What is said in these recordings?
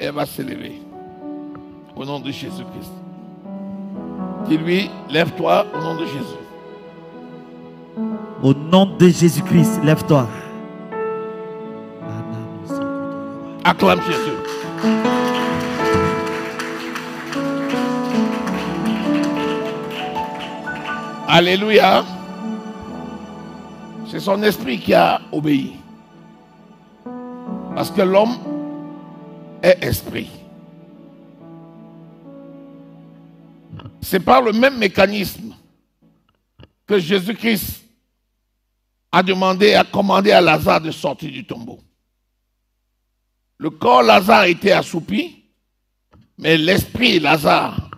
et elle va se lever. Au nom de Jésus-Christ. Dis-lui, lève-toi au nom de Jésus. Au nom de Jésus-Christ, lève-toi. Acclame Jésus. Alléluia. C'est son esprit qui a obéi. Parce que l'homme est esprit. C'est par le même mécanisme que Jésus-Christ a commandé à Lazare de sortir du tombeau. Le corps Lazare a été assoupi, mais l'esprit Lazare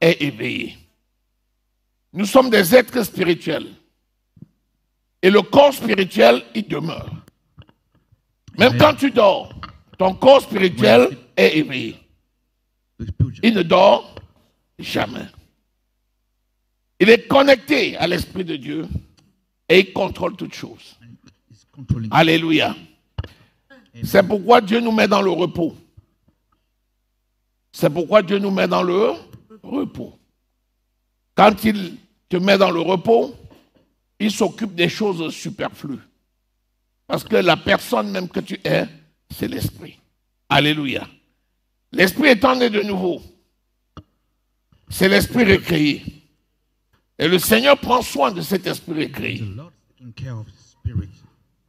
est éveillé. Nous sommes des êtres spirituels. Et le corps spirituel, il demeure. Même quand tu dors, ton corps spirituel est éveillé. Il ne dort jamais. Il est connecté à l'Esprit de Dieu et il contrôle toutes choses. Alléluia. C'est pourquoi Dieu nous met dans le repos. C'est pourquoi Dieu nous met dans le repos. Quand il te met dans le repos, il s'occupe des choses superflues. Parce que la personne même que tu es, c'est l'Esprit. Alléluia. L'Esprit étant né de nouveau, c'est l'Esprit recréé. Et le Seigneur prend soin de cet Esprit recréé.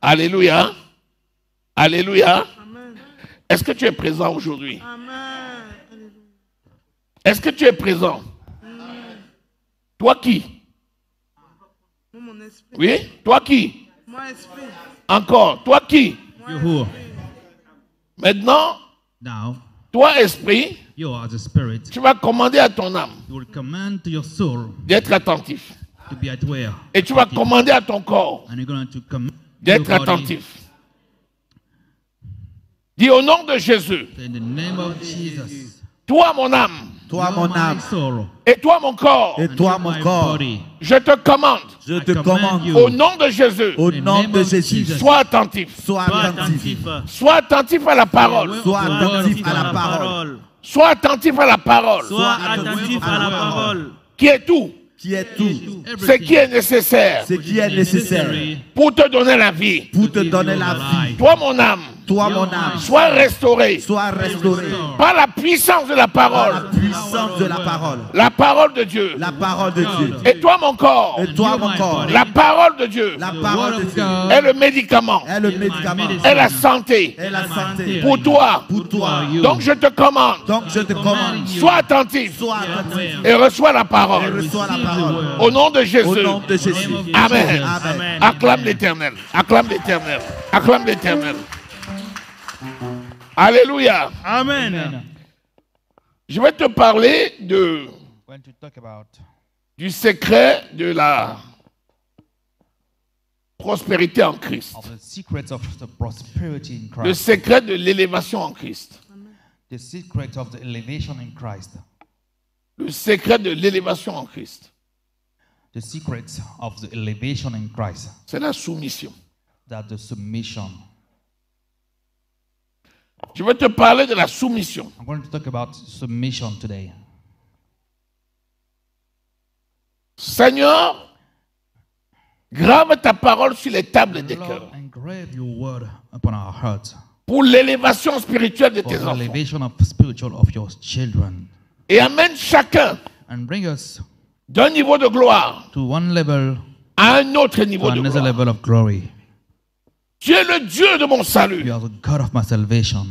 Alléluia. Alléluia. Est-ce que tu es présent aujourd'hui? Est-ce que tu es présent? Toi qui? Oui? Toi qui? Encore. Toi qui? Maintenant, toi esprit, tu vas commander à ton âme d'être attentif. Et tu vas commander à ton corps d'être attentif. Dis au nom de Jésus. Toi mon âme. Toi mon âme. Et toi mon corps. Et toi mon corps. Je te commande. Je te commande. Au nom de Jésus. Au nom de Jésus. Sois attentif. Sois attentif. Sois attenif à la parole. Sois attentif à la parole. Sois attentif à la parole. Sois attentif à la parole. Qui est tout. Qui est tout. Ce qui est nécessaire. Ce qui est nécessaire. Pour te donner la vie. Pour te donner la vie. Toi mon âme. Toi mon âme. Sois restauré. Sois restauré. Par la puissance de la parole. Par la puissance de la parole. La parole de Dieu. La parole de Dieu. Et toi mon corps. Et toi mon corps. La parole de Dieu. La parole de Dieu. Est le médicament. Est le médicament. Est la santé. Est la santé. Pour toi. Pour toi. Donc je te commande. Donc je te commande. Sois attentif. Sois attentif. Et reçois la Et parole. reçois la parole. Au nom de Jésus. Au nom de Jésus. Amen. Amen. Acclame l'Éternel. Acclame l'Éternel. Acclame l'Éternel. Alléluia. Amen. Je vais te parler du secret de la prospérité en Christ. Of the secrets of the prosperity in Le Christ. secret de l'élévation en Christ. The secret of the elevation in Christ. Le secret de l'élévation en Christ. The secret of the elevation in Christ. C'est la soumission. That the submission. Je vais te parler de la soumission. I'm going to talk about submission today. Seigneur, grave ta parole sur les tables des Lord, cœurs. engrave your word upon our hearts. Pour l'élévation spirituelle de For tes the enfants. elevation of spiritual of your children. Et amène chacun And bring us d'un niveau de gloire to one level, à un autre to niveau de another gloire. level of glory. Tu es le Dieu de mon salut. You are the God of my salvation.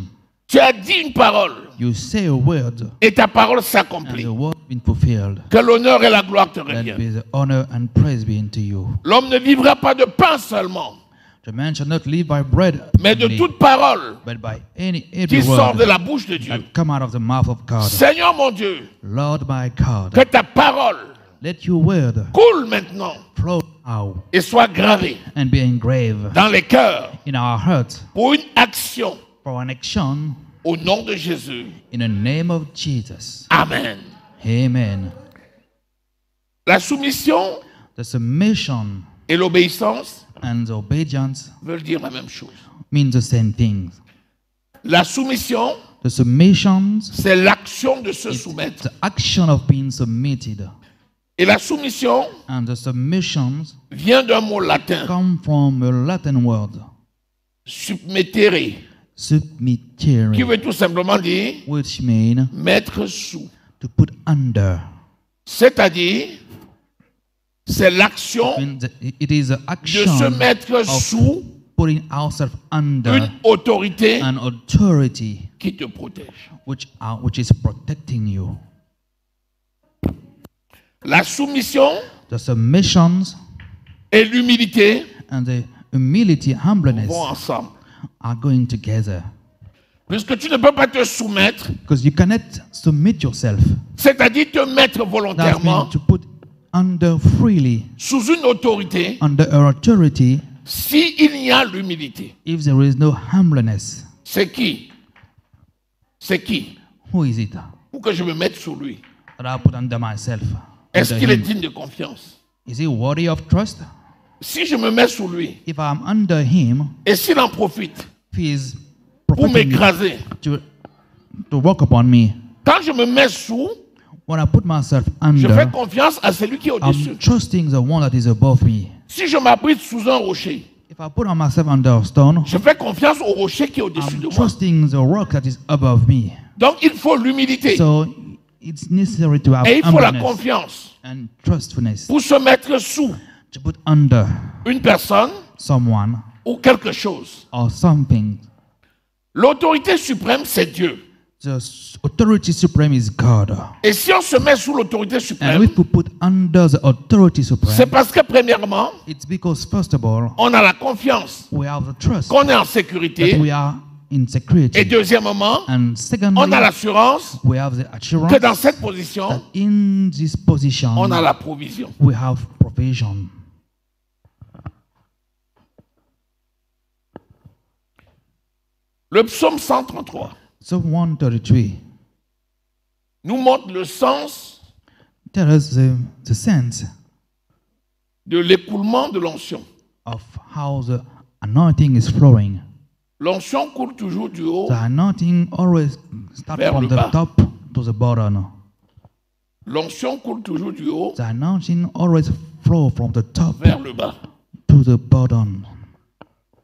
Tu as dit une parole You say a word, et ta parole and s'accomplit. the word has been fulfilled. Que l'honneur et la gloire te Let reviennent. be the honor and praise be unto you. L'homme ne vivra pas de pain seulement, The man shall not live by bread mais de only, toute parole but by every qui sort word de la bouche de Dieu. that come out of the mouth of God. Seigneur mon Dieu, Lord my God, que ta parole let your word coule maintenant flow out et soit gravée and be engraved dans les cœurs in our hearts pour une action for an action au nom de Jésus. in the name of Jesus. Amen. Amen. La soumission The submission et l'obéissance and the obedience veulent dire la même chose. mean the same thing. La soumission, The submissions, c'est l'action de se it's soumettre. the action of being submitted. Et la soumission And the submissions vient d'un mot latin, come from a Latin word, submettere, qui submittere, veut tout simplement dire which mean mettre sous. to put under. C'est-à-dire, c'est l'action Means that it is an de action se mettre of sous putting ourselves under une autorité an authority qui te protège. which is protecting you. La soumission The submissions et l'humilité and the humility, humbleness vont ensemble. are going together. Puisque tu ne peux pas te soumettre, Because you cannot submit yourself. c'est-à-dire te mettre That volontairement means to put under freely, sous une autorité, under her authority, s'il y a l'humilité. if there is no humbleness. C'est qui? C'est qui? Who is it Pour que je me mette sous lui. that I put under myself? Est-ce Under qu'il est him? digne de confiance? Is he worthy of trust? Si je me mets sous lui, If I'm under him, et s'il en profite if he is pour profiting m'écraser, to work upon me, quand je me mets sous, when I put myself je fais under, confiance à celui qui est au-dessus. I'm trusting the one that is above me. Si je m'abrite sous un rocher, If I put myself under a stone, je fais confiance au rocher qui est au-dessus de I'm moi. trusting the rock that is above me. Donc il faut l'humilité So it's necessary to have et il faut la humbleness confiance and trustfulness pour se mettre sous to put under une personne someone ou quelque chose. or something. L'autorité suprême, c'est Dieu. The authority supreme is God. Et si on se met sous l'autorité And suprême, if we put under the authority c'est supreme, parce que premièrement, it's because first of all, on a la confiance we have the trust qu'on est en that sécurité. we are in Et security. deuxièmement, And on secondly, a l'assurance we have the assurance que dans cette position, that in this position, on a la provision. we have provision. Le psaume 133 Psalm 133 nous montre le sens tells us the sense de l'écoulement de l'onction. of how the anointing is flowing. L'onction coule toujours du haut The anointing always starts Vers from le the bas. top to the bottom. L'onction coule toujours du haut The anointing always flow from the top vers le bas. to the bottom.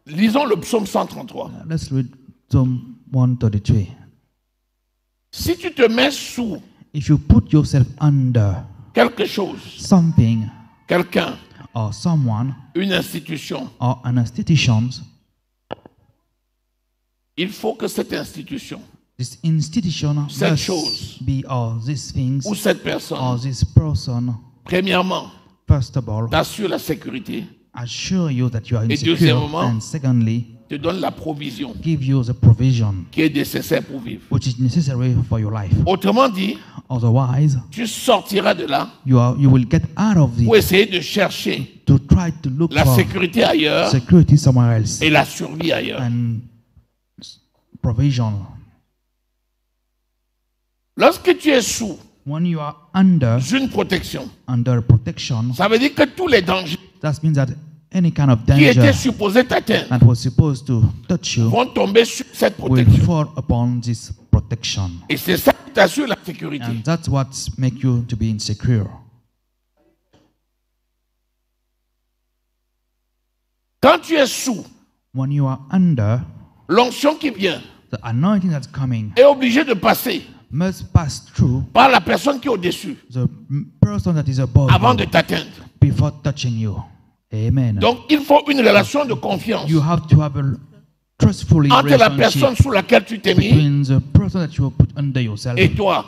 Lisons le psaume 133. Let's read Psalm 133. Si tu te mets sous If you put yourself under quelque chose, something quelqu'un, or someone une institution, or an institution, il faut que cette institution this institution Cette must chose. be or these things ou cette or personne, this person, premièrement, first of all, t'assure la sécurité, assure you that you are Et insecure, deuxièmement, and secondly, te donne la provision give you the provision qui est nécessaire pour vivre. which is necessary for your life. Autrement dit, Otherwise, tu sortiras de là you will get out of pour it essayer de chercher to try to look la for sécurité ailleurs security somewhere else et la survie ailleurs. and provision. Lorsque tu es sous When you are under une protection, protection, ça veut dire que tous les dangers that means that any kind of qui étaient danger supposés t'atteindre that was supposed to touch you vont tomber sur cette will protection. fall upon this protection. Et c'est ça qui t'assure la sécurité. And that's what makes you to be insecure. Quand tu es sous, When you are under, l'onction qui vient the anointing that's coming est obligée de passer must pass through par la personne qui est au-dessus the person that is above avant de you t'atteindre. before touching you. Amen. Donc, il faut une relation de confiance You have to have a trustful entre la personne relationship sous laquelle tu t'es mis between the person that you will put under yourself et toi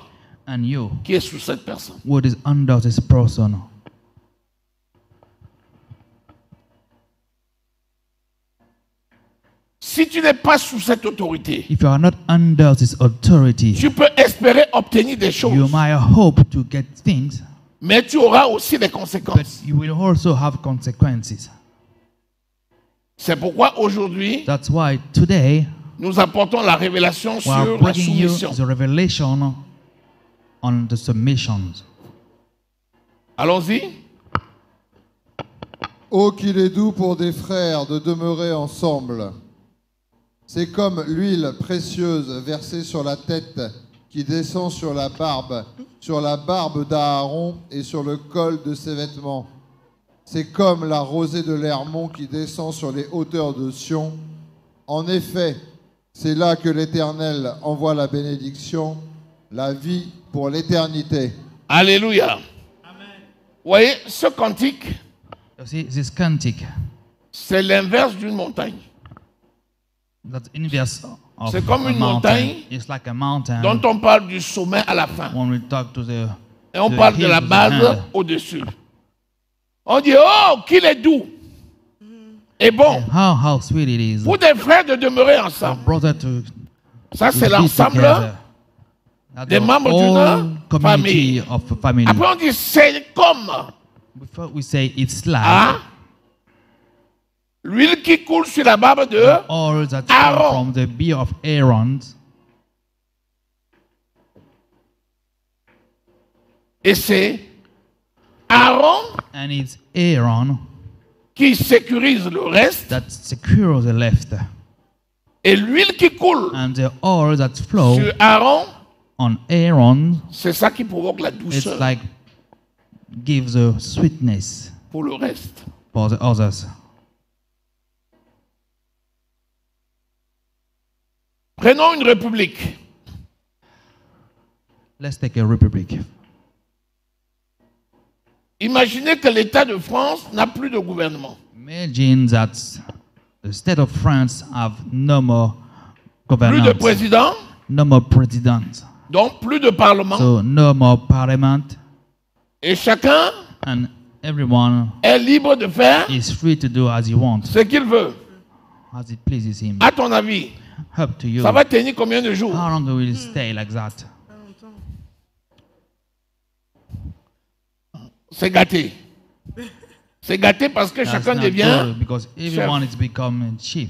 and you, qui es sous cette personne. what is under this person. Si tu n'es pas sous cette autorité, If you are not under this authority, tu peux espérer obtenir des you choses, might hope to get things, mais tu auras aussi des but conséquences. you will also have consequences. C'est pourquoi aujourd'hui, That's why today nous apportons la révélation we are sur la bringing you soumission. the revelation on the submissions. Allons-y. Oh, qu'il est doux pour des frères de demeurer ensemble. C'est comme l'huile précieuse versée sur la tête qui descend sur la barbe d'Aaron et sur le col de ses vêtements. C'est comme la rosée de l'Hermon qui descend sur les hauteurs de Sion. En effet, c'est là que l'Éternel envoie la bénédiction, la vie pour l'éternité. Alléluia. Vous voyez, ce cantique, You see, this cantic, c'est l'inverse d'une montagne. that inverse of C'est comme a une mountain. montagne It's like a mountain. dont on parle du sommet à la fin. When we talk to the Et on the parle de hills la of the base hand. au-dessus. On dit, oh, qu'il est doux. Et bon, How sweet it is. pour des frères de demeurer For ensemble. brother to Ça, c'est be l'ensemble. together. That des the membres whole d'une community famille. of a family. Après, on dit, c'est comme Before we say it's like hein, l'huile qui coule sur la barbe de all that Aaron. come from the beard of Aaron, Et c'est Aaron and it's Aaron qui sécurise le reste. that secures the left, Et l'huile qui coule and the oil that flow sur Aaron, on Aaron, c'est ça qui provoque la it's douceur like gives a sweetness pour le reste. for the others. Prenons une république. Let's take a republic. Imaginez que l'État de France n'a plus de gouvernement. Imagine that the state of France have no more Plus de government, président, no more president, donc plus de parlement. so no more parliament, Et chacun and everyone est libre de faire is free to do as he wants, ce qu'il veut. as it pleases him. À ton avis, Up to you. ça va tenir combien de jours? How long will it stay like that? C'est gâté. C'est gâté parce que That's chacun not devient good because everyone is becoming chief,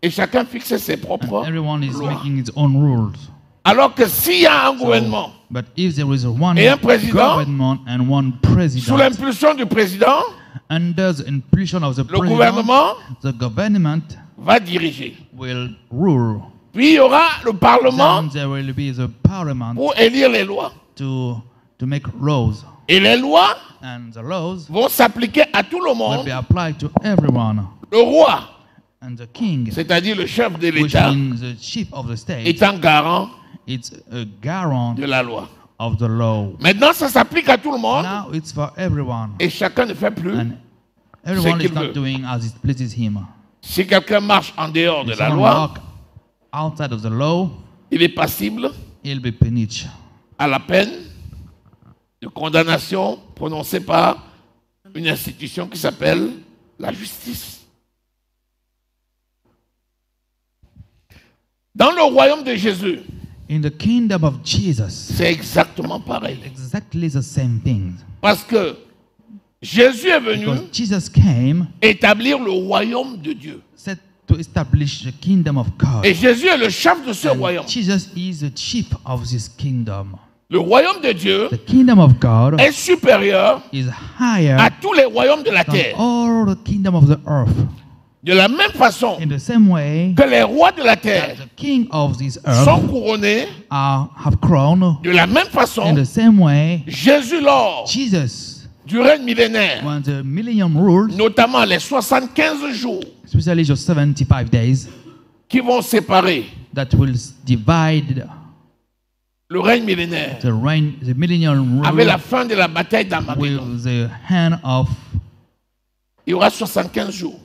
et chacun fixe ses and propres everyone is lois. making its own rules. Alors que s'il y a un gouvernement But if there is one Et un président, government and one sous president, l'impulsion du président, under the impulsion of the le president, gouvernement the government va diriger. will rule. Puis il y aura le parlement Then there will be the parliament pour élire les lois. to make laws, Et les lois and the laws vont s'appliquer à tout le will monde. be applied to everyone. Le roi, And the king, c'est-à-dire le chef de which l'État, means the chief of the state, étant garant it's a guarant de la loi. of the law. Maintenant, ça s'applique à tout le monde Now it's for everyone, et chacun ne fait plus. and everyone qu'il is not veut. doing as it pleases him. Si quelqu'un marche en dehors de If la someone loi, walk outside of the law, il est passible he'll be punished à la peine de condamnation prononcée par une institution qui s'appelle la justice. Dans le royaume de Jésus, in the kingdom of Jesus. c'est exactement pareil. Exactly the same thing. Parce que Jésus est venu Because Jesus came, établir le royaume de Dieu. set to establish the kingdom of God. Et Jésus est le chef de ce And royaume. Jesus is the chief of this kingdom. Le royaume de Dieu The kingdom of God est supérieur is higher à tous les royaumes de la than terre. all the kingdom of the earth. De la même façon In the same way que les rois de la that terre the king of this sont earth couronnés, have crowned, de la même façon, in the same way Jésus, lors Jesus, du règne millénaire, when the millennium rules, notamment les 75 jours especially the 75 days, qui vont séparer that will divide le règne millénaire the reign, the millennium avec la rule fin de la bataille d'Armageddon. with the hand of, Il y aura 75 jours.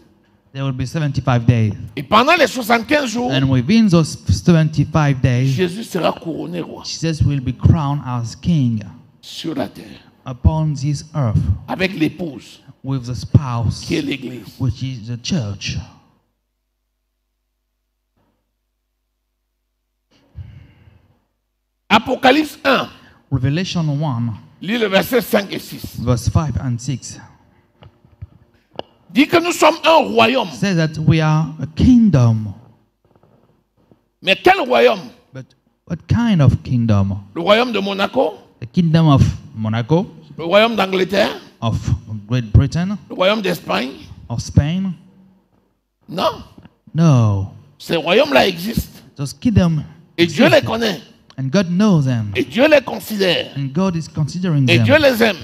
there will be 75 days. Et pendant les 75 jours, And within those 75 days, Jésus sera couronné roi Jesus will be crowned as king sur la terre upon this earth avec l'épouse with the spouse, qui est l'Église. which is the church. Apocalypse 1, Revelation 1, lis le verset 5 et 6. verse 5 and 6 Dit que nous sommes un royaume. says that we are a kingdom. Mais quel royaume? But what kind of kingdom? Le royaume de Monaco? The kingdom of Monaco, Le royaume d'Angleterre? of Great Britain, Le royaume d'Espagne? of Spain? Non. No. Ces royaumes-là existent. Those kingdoms Et Dieu les exist, connaît. and God knows them, Et Dieu les considère. and God is considering Et them, Dieu les aime.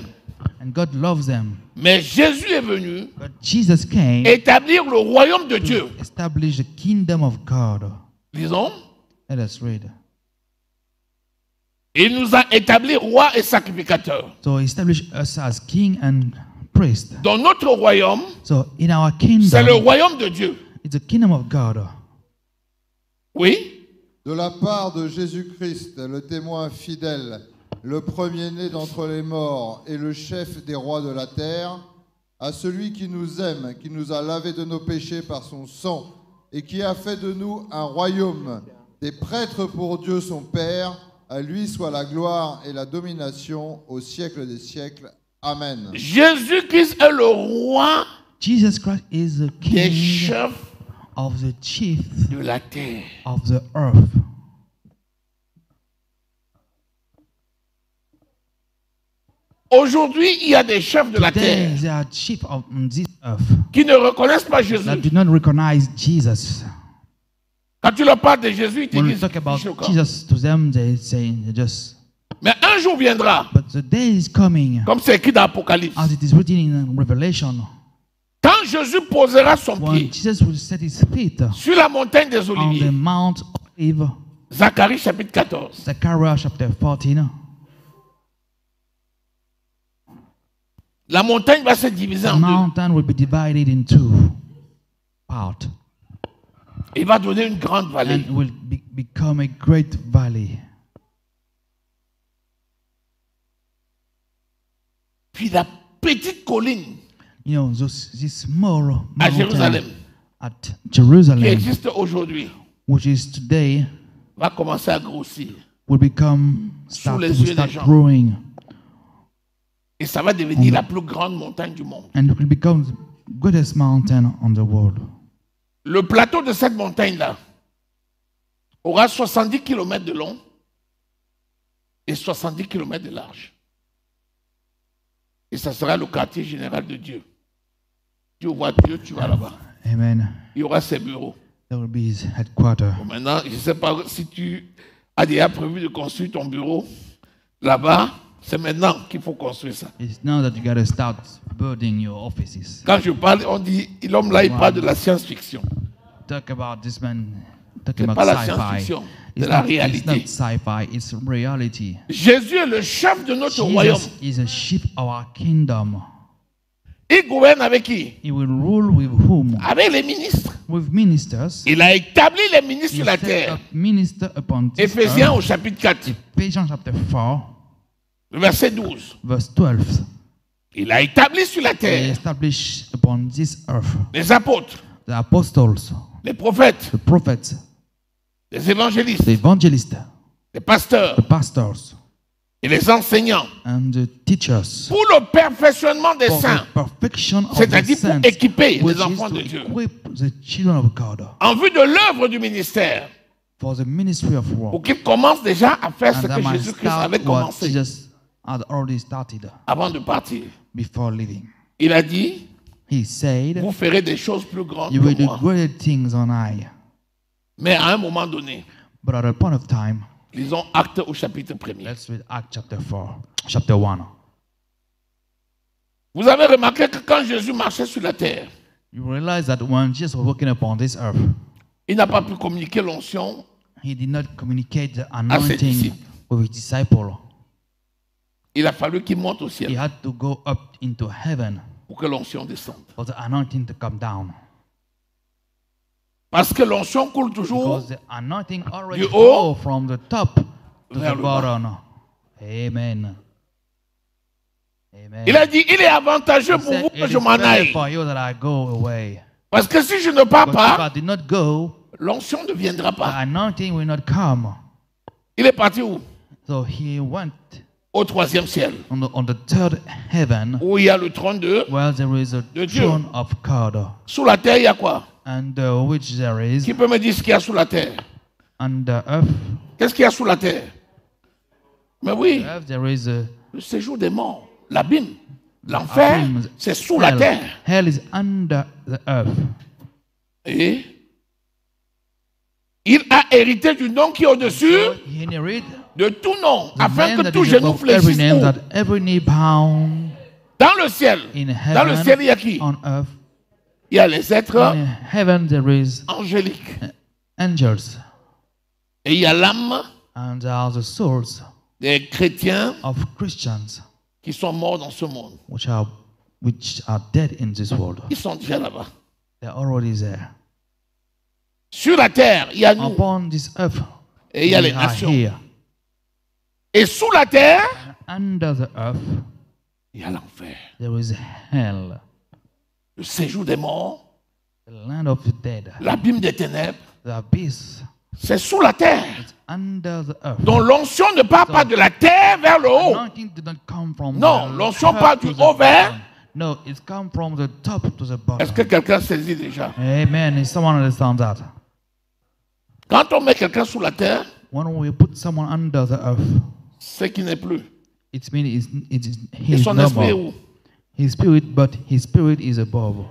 and God loves them. Mais Jésus est venu But Jesus came établir le royaume de Dieu. to establish the kingdom of God. Lisons. Let us read. Il nous a établis rois et sacrificateurs. So he established us as king and priest. Dans notre royaume, So in our c'est le kingdom, royaume de Dieu. it's the kingdom of God. Oui. De la part de Jésus-Christ, le témoin fidèle, le premier-né d'entre les morts et le chef des rois de la terre, à celui qui nous aime, qui nous a lavés de nos péchés par son sang et qui a fait de nous un royaume, des prêtres pour Dieu son Père, à lui soit la gloire et la domination au siècle des siècles. Amen. Jésus-Christ est le roi Jesus Christ is the des king chefs of the chief de la terre. of the earth. Aujourd'hui, il y a des chefs de la Today, terre they are chief of this earth qui ne reconnaissent pas Jésus. that do not recognize Jesus. Quand tu leur parles de Jésus, ils te When we disent talk about choquant. Jesus to them, they say they just. Mais un jour viendra, But the day is coming, comme c'est écrit dans l'Apocalypse, as it is written in Revelation, quand Jésus posera son when pied Jesus will set his feet sur la montagne des on the Oliviers, Mount Olive, Zacharie chapitre 14, Zechariah chapter 14, la montagne va se diviser the en deux. mountain will be divided in two parts Il va donner une grande vallée. and will become a great valley. Puis la petite colline You know, this small à mountain Jérusalem, at qui Jerusalem, existe aujourd'hui, which is today, va commencer à grossir. will become Sous les will yeux des start gens. growing, Et ça va devenir la plus grande montagne du monde. and it will become the greatest mountain on the world. Le plateau de cette montagne-là aura 70 km de long et 70 km de large. Et ça sera le quartier général de Dieu. Tu vois Dieu, tu vas là-bas. Amen. Il y aura ses bureaux. That will be his headquarters. Bon, maintenant, je ne sais pas si tu as déjà prévu de construire ton bureau là-bas. C'est maintenant qu'il faut construire ça. It's now that you got to start building your offices. Quand je parle, on dit, l'homme là, il parle de la science-fiction. Talk about this man talking C'est about pas la sci-fi. science-fiction, c'est It's la not réalité. sci-fi, it's reality. Jésus est le chef de notre royaume. Jesus is a sheep of our kingdom. Il gouverne avec qui? He will rule with whom? Avec les ministres. With ministers. Il a établi les ministres He sur la set terre. up minister upon this Éphésiens earth. au chapitre 4, Ephesians chapter 4, le verset 12. verse 12. Il a établi sur la He terre established upon this earth les apôtres, the apostles, les prophètes, the prophets, les évangélistes, the evangelists, les pasteurs the pastors, et les enseignants and the teachers. pour le perfectionnement des For the saints, perfection of the c'est-à-dire pour saints, équiper which les is enfants to de Dieu equip the children of God en vue de l'œuvre du ministère, for the ministry of pour war. qu'ils commencent déjà à faire ce And that que might Jésus-Christ start avait what commencé Jesus had already started avant de partir. before leaving. Il a dit, He said, vous ferez des choses plus grandes you will que do moi. greater things on high. Mais à un moment donné, But at a point of time, lisons Actes au chapitre 1er. let's read Acts chapter 1. Vous avez remarqué que quand Jésus marchait sur la terre, You realize that when Jesus was walking upon this earth, il n'a pas pu communiquer l'onction. he did not communicate the ses anointing disciples. with his disciple. Il a fallu qu'il monte au He ciel had to go up into heaven pour que l'onction descende. for the anointing to come down. Parce que l'onction coule toujours Because the anointing already Du haut flow from the top to vers the le bas. bottom. Amen. Amen. Il a dit, il est avantageux He pour said, vous que it je is m'en better aille. for you that I go away. Parce que si je ne pars Because if pas, I did not go, l'onction ne viendra the pas. anointing will not come. Il est parti où? So he went Au troisième ciel, on the third heaven, où il y a le trône de... where there is a De Dieu. throne of God, Sous la terre, il y a quoi? and which there is Qui peut me dire ce qu'il y a sous la terre? on the earth. Qu'est-ce qu'il y a sous la terre? Mais oui, Earth there is a le séjour des morts, l'abîme, l'enfer, abîme, c'est sous la hell. terre. Hell is under the earth. Et Il a hérité du nom qui est au-dessus He inherited de tout nom, the afin name que that tout is genou above every fléchisse. name, Où? that every knee bow Dans le ciel. in Dans le ciel, il y a heaven, qui? on earth. Il y a les êtres In heaven there is angéliques. angels, Et il y a l'âme and there are the souls des chrétiens of Christians qui sont morts dans ce monde. which are dead in this world. Ils sont déjà là-bas. They're already there. Sur la terre, il y a nous. Upon this earth, Et il y a we les are nations. here. Et sous la terre, Under the earth, il y a l'enfer. there is hell, Le séjour des morts, the land of the dead, l'abîme des ténèbres. the abyss. C'est sous la terre. It's under the earth. Donc l'onction ne part pas de la terre vers le haut. Anointing did not come from Non, the l'onction top part to du the haut vers. bottom. No, it comes from the top to the Est-ce que bottom. quelqu'un saisit déjà? Amen. If someone understands that, Quand on met quelqu'un sous la terre, when we put someone under the earth, c'est qu'il n'est plus. it means Et he's son no esprit est more. où? His spirit, but his spirit is above.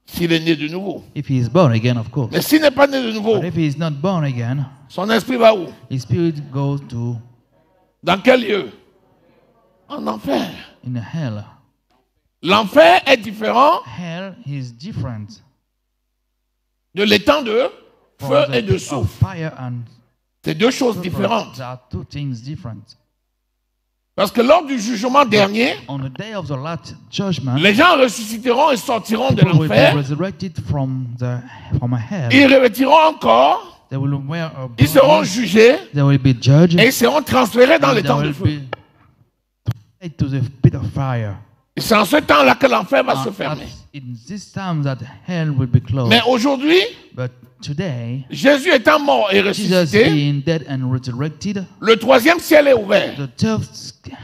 S'il est né de nouveau. If he is born again, of course. Mais s'il n'est pas né de nouveau, But if he is not born again, son esprit va où? his spirit goes to Dans quel lieu? En enfer. in hell. L'enfer est différent Hell is different de l'étang de from feu the et de pit of souffle. fire and C'est deux choses sulfur. différentes. There are two things different. Parce que lors du jugement dernier, On the day of the last judgment, les gens ressusciteront et sortiront de people will be l'enfer. resurrected from hell. Ils revêtiront encore, They will wear a ils seront body, jugés they will be judged, et ils seront transférés dans and les they temps de will feu. be taken to the pit of fire. Et c'est en ce temps-là que l'enfer va se And fermer. in this time that hell will be closed. Mais aujourd'hui, But today, Jésus étant mort et Jesus ressuscité, being dead and resurrected, le troisième ciel est ouvert. the third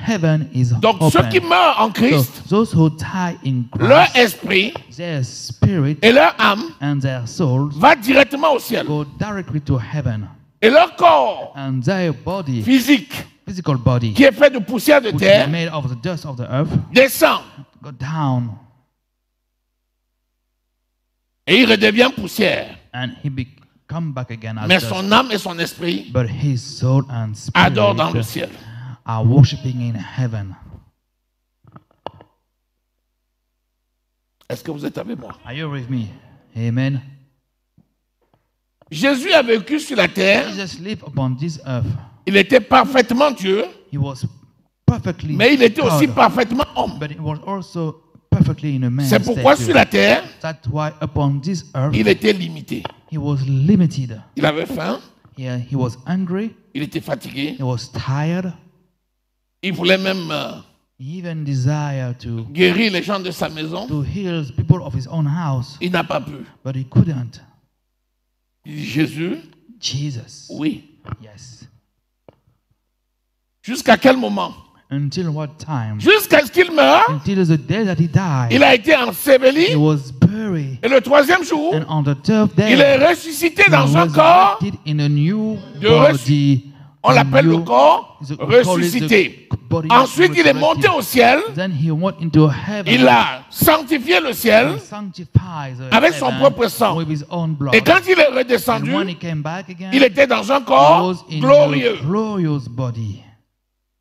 heaven is Donc ceux qui open. meurent en So Christ, those who die in leur Christ, esprit their spirit et leur âme and their souls va directement au ciel. go directly to heaven, Et leur corps and their body, physique, physical body, qui est fait de poussière de which is terre, made of the dust of the earth, descend go down, et il redevient poussière. and he come back again as Mais dust. son âme et son esprit But his soul and adorent dans le spirit ciel. are worshiping in heaven. Est-ce que vous êtes avec moi? Are you with me? Amen. Jésus a vécu sur la terre. Jesus lived upon this earth. Il était parfaitement Dieu, He was perfectly mais il était aussi God, parfaitement homme. but he was also perfectly in a man's C'est pourquoi sur stature. la terre, That's why upon this earth il était limité. he was limited. Il avait faim, He was angry. il était fatigué, He was tired. il voulait même He even desired to guérir les gens de sa maison. heal people of his own house, Il n'a pas pu. but he couldn't. Il dit Jésus, Jesus. oui. Yes. Jusqu'à quel moment? Until what time? Jusqu'à ce qu'il meure, Until the day that he died. il a été enseveli. He was buried. Et le troisième jour, And on the third day, il est ressuscité he dans un was corps. resurrected in a new de body. On l'appelle le corps we call it the ressuscité. body Ensuite, il est monté au ciel. Then he went into heaven. Il a sanctifié le ciel. He sanctifies the Avec son heaven propre sang. with his own blood. Et quand il est And redescendu, when he came back again, il était dans un he corps was in glorieux. a glorious body.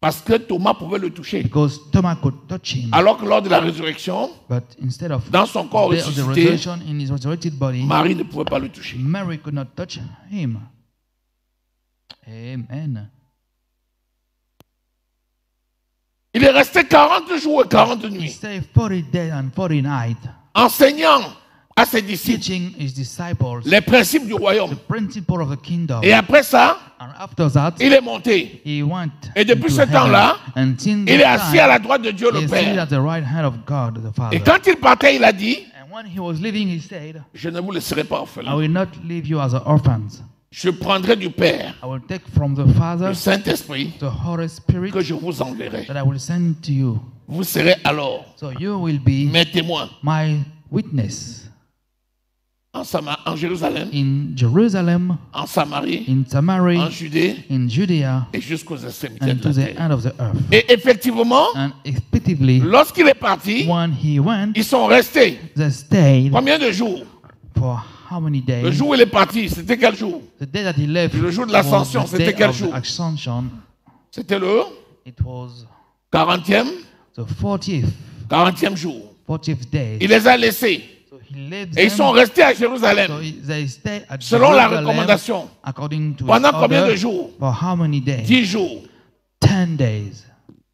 Parce que Thomas pouvait le toucher. Because Thomas could touch him. Alors que lors de la résurrection, But instead of dans son corps the day of the ressuscité, resurrection in his resurrected body, Marie ne pouvait pas le toucher. Mary could not touch him. Amen. Il est resté 40 jours et 40 He nuits, stayed 40 days and 40 nights, enseignant à ses disciples teaching his disciples les principes du royaume. the principle of the kingdom. Et après ça, And after that, il est monté. he went Et depuis into ce heaven. temps-là, And since Il est that assis à time, la droite de Dieu he le is seated Père. at the right hand of God the Father. Et quand il partait, il a dit, And when he was leaving, he said, je ne vous laisserai pas I orphelin. will not leave you as orphans. Je prendrai du Père I will take from the Father le Saint-Esprit the Holy Spirit que je vous enverrai. that I will send to you. Vous serez alors So you will be mes témoins my witness en Jérusalem, in Jerusalem, en Samarie, in en Samaria, Judée in Judea, et jusqu'aux extrémités and de to la the terre. end of the earth. Et effectivement, And effectively, lorsqu'il est parti, when he went, ils sont restés they stayed combien de jours? for how many days? Le jour où il est parti, c'était quel jour? The day that he left Le jour de was l'ascension, the c'était day quel of jour? the Ascension. C'était le It was 40e, the 40th 40e jour. day. Il les a laissés. So he left Et ils them. sont restés à Jérusalem. So they stay at Selon la Jerusalem recommandation. according to Pendant his combien order, de jours? for how many days? 10 jours. 10 days.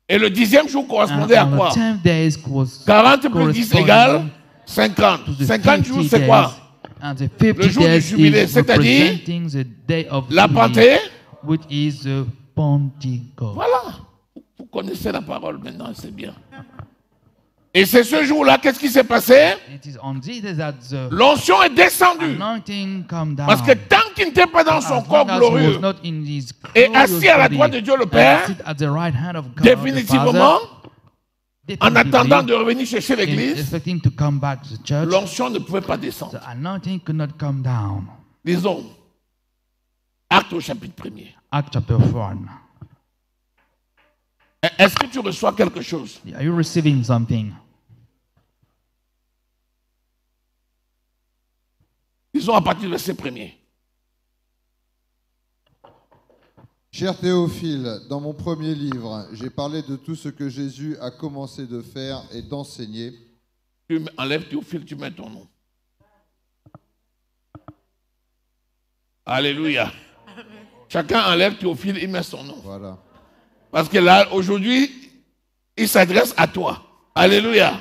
Et le 10e jour correspondait à And on quoi? the 10 days was 40 plus 10 égale 50. to the 50 jours, 50 c'est quoi? days. And the 50 Le jour du days jubilé, is c'est-à-dire representing the day of La Jubilee, Pentée. which is the Pentecost. Voilà. Vous connaissez la parole maintenant, c'est bien. Et c'est ce jour-là, qu'est-ce qui s'est passé? It is on this day that the L'onction est descendue. anointing come down. Parce que tant qu'il n'était pas dans son As corps long as he glorieux was not in his et glorious assis à la body, droite de Dieu le and Père, sit at the right hand of God, définitivement, the Father, en attendant de definitively, revenir chercher in l'église, expecting to come back to the church, l'onction ne pouvait pas descendre. the anointing could not come down. Lisons. Acte au chapitre 1er. Acts chapter 1. Est-ce que tu reçois quelque chose? Are you receiving something? Lisons à partir du verset 1er. Cher Théophile, dans mon premier livre, j'ai parlé de tout ce que Jésus a commencé de faire et d'enseigner. Tu enlèves Théophile, tu mets ton nom. Alléluia. Chacun enlève Théophile, il met son nom. Voilà. Parce que là, aujourd'hui, il s'adresse à toi. Alléluia.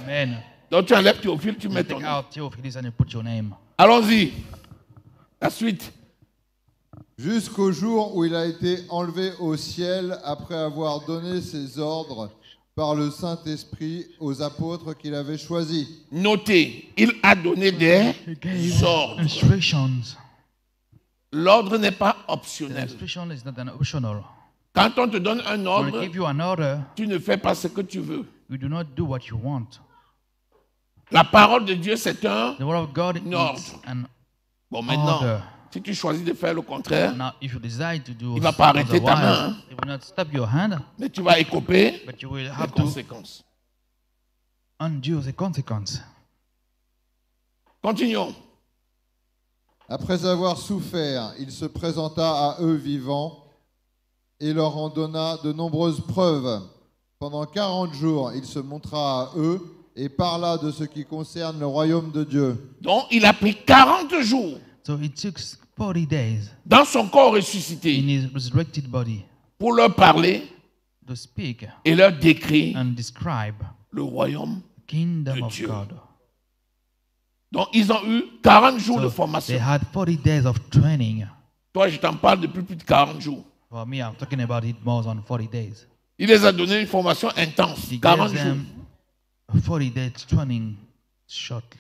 Amen. Donc tu enlèves Théophile, tu mets ton Take nom. out Theophilus and you put your name. Allons-y. La suite. Jusqu'au jour où il a été enlevé au ciel après avoir donné ses ordres par le Saint-Esprit aux apôtres qu'il avait choisis. Notez, il a donné des He gave ordres. instructions. L'ordre n'est pas The optionnel. instruction is not an optional. Quand on te donne un When I ordre, give you an order, tu ne fais pas ce que tu veux. you do not do what you want. La parole de Dieu, c'est un... The word of God No. is an Bon, maintenant, order. si tu choisis de faire le contraire, Now, if you decide to do Il va pas arrêter ta main, hein. it will not stop your hand, mais tu vas écoper but you will les have to conséquences. undo the consequence. Continuons. Après avoir souffert, il se présenta à eux vivants et leur en donna de nombreuses preuves. Pendant 40 jours, il se montra à eux et parla de ce qui concerne le royaume de Dieu. Donc, il a pris 40 jours So it took 40 days dans son corps in ressuscité his resurrected body pour leur parler to speak et leur décrire and describe le royaume. the kingdom De of Dieu. God. Donc, ils ont eu 40 jours de So formation. they had 40 days of training. Toi, je t'en parle depuis plus de 40 jours. For me, I'm talking about it more than 40 days. Il les a donné une formation intense. He 40 gave jours. them a 40 days training shortly.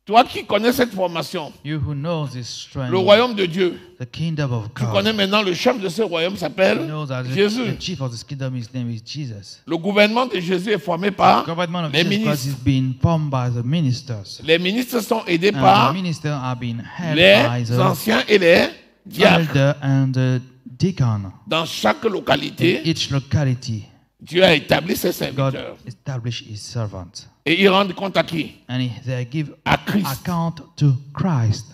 Toi qui connais cette formation, You who knows this le training, royaume de Dieu, the kingdom of tu God. connais maintenant le chef de ce royaume You s'appelle know that Jésus. the chief of this kingdom, his name is Jesus. Le gouvernement de Jésus est formé par The government of les Jesus Christ is ministres. being formed by the ministers. Les ministres sont aidés And par the ministers are being helped by les the anciens et les diacres. elder and the deacon. Dans chaque In localité, each locality, Dieu a établi ses God serviteurs. established his servants. Et ils rendent compte à qui? And they give À Christ. account to Christ.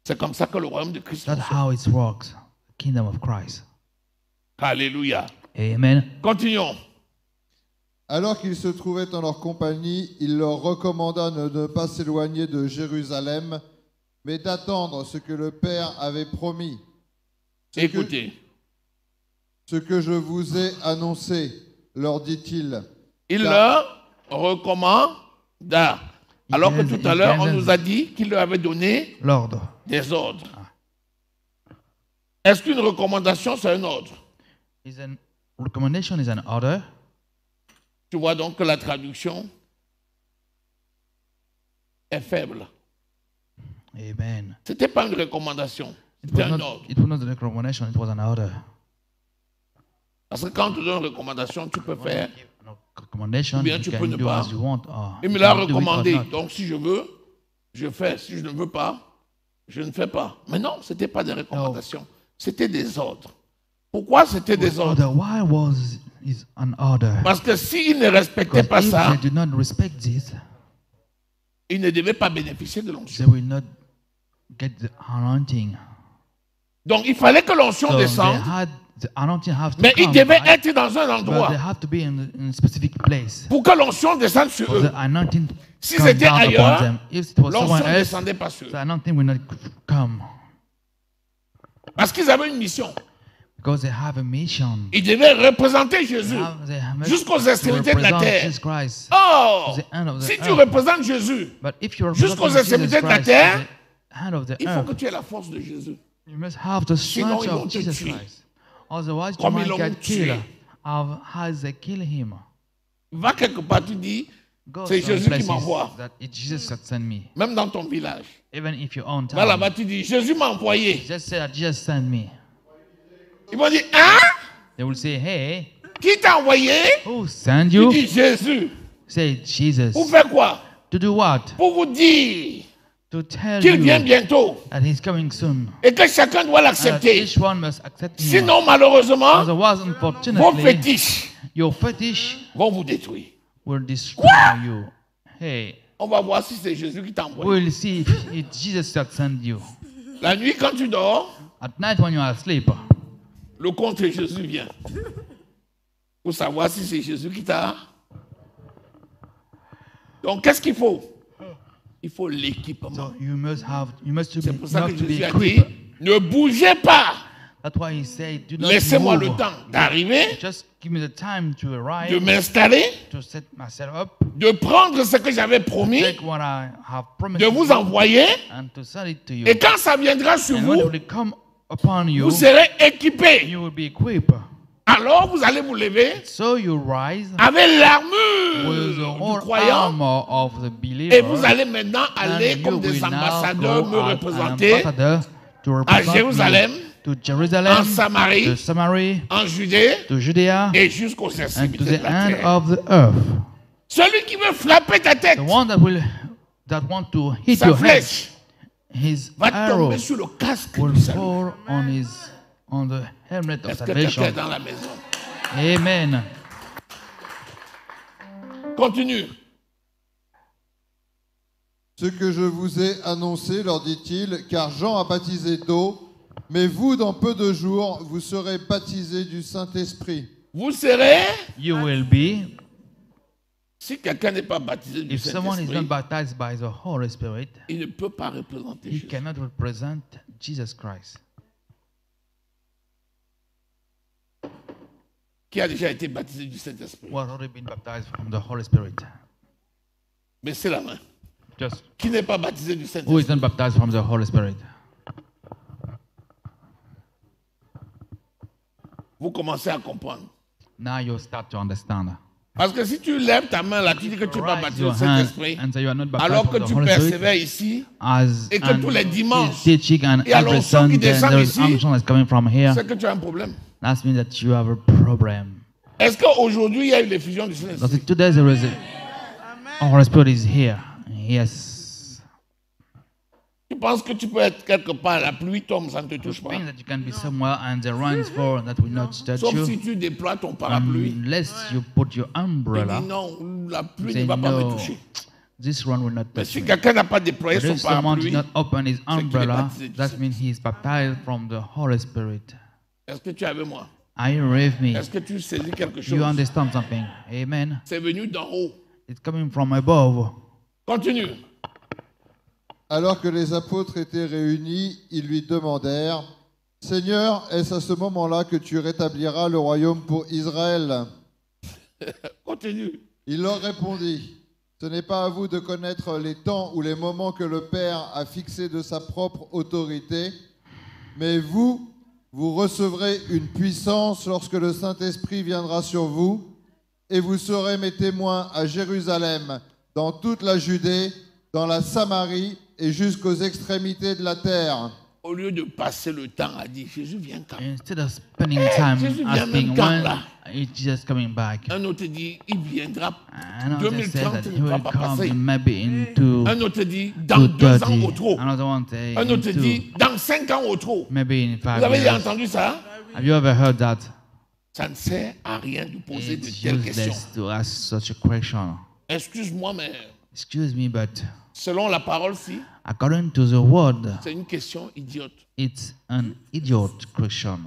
C'est comme ça que le royaume de Christ That's fonctionne. how it works. The kingdom of Christ. Alléluia. Amen. Continuons. Alors qu'ils se trouvaient en leur compagnie, il leur recommanda de ne pas s'éloigner de Jérusalem, mais d'attendre ce que le Père avait promis. Écoutez. Ce que je vous ai annoncé, leur dit-il. Il Car- leur recommanda. Alors que tout à l'heure, on gave nous a dit qu'il leur avait donné Lord, des ordres. Est-ce qu'une recommandation, c'est un ordre? is an recommendation is an order. Tu vois donc que la traduction est faible. Amen. Ce n'était pas une recommandation, It c'était was un not, ordre. it was not a recommendation, it was an order. Parce que quand on te donne une recommandation, tu peux faire. No recommendation, Ou bien you tu can peux ne do pas. as you want. Or Il me you l'a can do it or recommandé. not. Donc si je veux, je fais. Si je ne veux pas, je ne fais pas. Mais non, ce n'était pas des recommandations. C'était des ordres. Pourquoi c'était des ordres? Order. Why was it an order? Parce que s'ils ne respectaient Because pas if ça, they do not respect this, ils ne devaient pas bénéficier de they l'onction. will not get the anointing. Donc il fallait que l'onction So descende, the anointing have to mais ils come, devaient right? être dans un But they endroit have to be in a specific place. pour que l'onction descende sur For eux. the anointing Si come c'était down ailleurs, upon them. If it was l'onction someone ne else, descendait pas sur eux. the anointing will not come. Parce qu'ils avaient une mission. Because they have a mission. Ils devaient représenter Jésus They jusqu'aux must extrémités de la represent terre. Jesus Christ. Oh, To the end of the si tu earth. représentes Jésus, But if you jusqu'aux represent Jesus extrémités de la Christ terre, to the end of the il faut que earth, tu aies la force de Jésus. you must have the Sinon, strength ils vont of te Jesus tuer. Christ. Otherwise, you Comme ils might l'ont get tué. killed. As they kill him. Va quelque part, tu dis, Go c'est some Jésus qui places m'envoie. that it's Jesus that sent me. Même dans ton village. Even if your own Va town. là-bas, tu dis, Jésus m'a envoyé. Just say that Jesus sent me. Ils vont dire, hein? They will say, hey, Qui t'a envoyé? who sent Tu you? dis Jésus. Say Jesus. Pour faire quoi? To do what? Pour vous dire To tell qu'il vient you bientôt that he's coming soon. et que chacun doit And that l'accepter. each one must accept him. Sinon, malheureusement, Otherwise, vos unfortunately, fétiches your fetish vont vous détruire. will destroy you. Hey, On va voir si c'est Jésus qui t'a envoyé. we'll see if it's Jesus that sent you. La nuit, quand tu dors, At night when you are asleep, le contre Jésus vient. Pour savoir si c'est Jésus qui t'a. Donc, qu'est-ce qu'il faut? Il faut l'équipement. so you must C'est pour ça que to be Jésus a dit, equipped. ne bougez pas. That's why he said, do not Laissez-moi le move. temps d'arriver, Just give me the time to de arrive, m'installer, to set myself up, de prendre ce que j'avais promis, take what I have promised de vous you, envoyer. and to send it to you. Et quand ça viendra sur And when it vous, will come upon you, vous serez équipés. you will be equipped. Alors vous allez vous lever So you rise avec l'armure with the du whole croyant armor of the believer. et vous allez maintenant aller and comme you des will now ambassadeurs go me as an représenter ambassador to à represent Jérusalem, me to Jerusalem, en Samarie, to Samaria, en Judée to Judea, et jusqu'aux and to extrémités the de la end terre. of the earth. Celui qui veut frapper ta tête, The one that want to hit sa your head, flèche his va arrow tomber sur le casque will du salut. fall on the helmet of Est-ce que quelqu'un est salvation. dans la maison? Amen. Continue. Ce que je vous ai annoncé, leur dit-il, car Jean a baptisé d'eau, mais vous, dans peu de jours, vous serez baptisés du Saint-Esprit. Vous serez, You will be, si quelqu'un n'est pas baptisé du if someone is not Saint-Esprit, baptized by the Holy Spirit, il ne peut pas représenter he Jésus. cannot represent Jesus Christ. Qui a déjà été baptisé du Saint-Esprit? Who has already been baptized from the Holy Spirit. Baissez la main. Just Qui n'est pas baptisé du who is Saint-Esprit? not baptized from the Holy Spirit? Vous commencez à comprendre. Now you start to understand. Parce que si tu lèves ta main là, tu dis que tu n'es pas Raise baptisé your du hand Saint-Esprit, and say you are not baptized alors que from the tu Holy Spirit. persévères ici, As et que and tous les dimanches, is teaching and il y a every l'onction qui Sunday descend there is ici. unction that's coming from here. c'est que tu as un problème. That means that you have a problem. Est-ce qu'aujourd'hui, il y a eu l'effusion du Because Saint-Esprit? today there is a Holy Spirit is here. Yes. Tu penses que tu peux être quelque part, la pluie tombe, ça ne te You touche pas. think that you can be somewhere and the rains fall that will not touch Sauf si you tu déploies ton parapluie. unless you put your Tu dis umbrella. non, la pluie Say ne va pas me no, toucher. this one will not Mais touch si me. quelqu'un n'a pas déployé But son if someone parapluie, did not open his qu'il est umbrella, baptisé du that Saint-Esprit. means he is baptized from the Holy Spirit. est-ce que tu es avec moi? Are you with me? Est-ce que tu saisis quelque You chose? understand something? Amen. C'est venu d'en haut. It's coming from above. Continue. Alors que les apôtres étaient réunis, ils lui demandèrent, « Seigneur, est-ce à ce moment-là que tu rétabliras le royaume pour Israël ?» Continue. Il leur répondit, « Ce n'est pas à vous de connaître les temps ou les moments que le Père a fixés de sa propre autorité, mais vous, vous recevrez une puissance lorsque le Saint-Esprit viendra sur vous, et vous serez mes témoins à Jérusalem, dans toute la Judée, dans la Samarie et jusqu'aux extrémités de la terre. » Au lieu de passer le temps à dire Jésus vient quand? Instead of spending time Jésus vient asking même quand, when là? is Jesus coming back, Un autre dit il viendra. another said 2030 that ne he va will pas come passer. in maybe in Un autre dit dans 2 ans au 2:30. trop. Another one say Un in autre 2, dit dans 5 ans au trop. maybe in Vous 5 avez déjà years. entendu ça? Have you ever heard that? Ça ne sert à rien de poser de It's telles questions. useless to ask such a question. Excuse-moi, mais Excuse me, but Selon la parole-ci, according to the word, c'est une question idiote. it's an idiot question.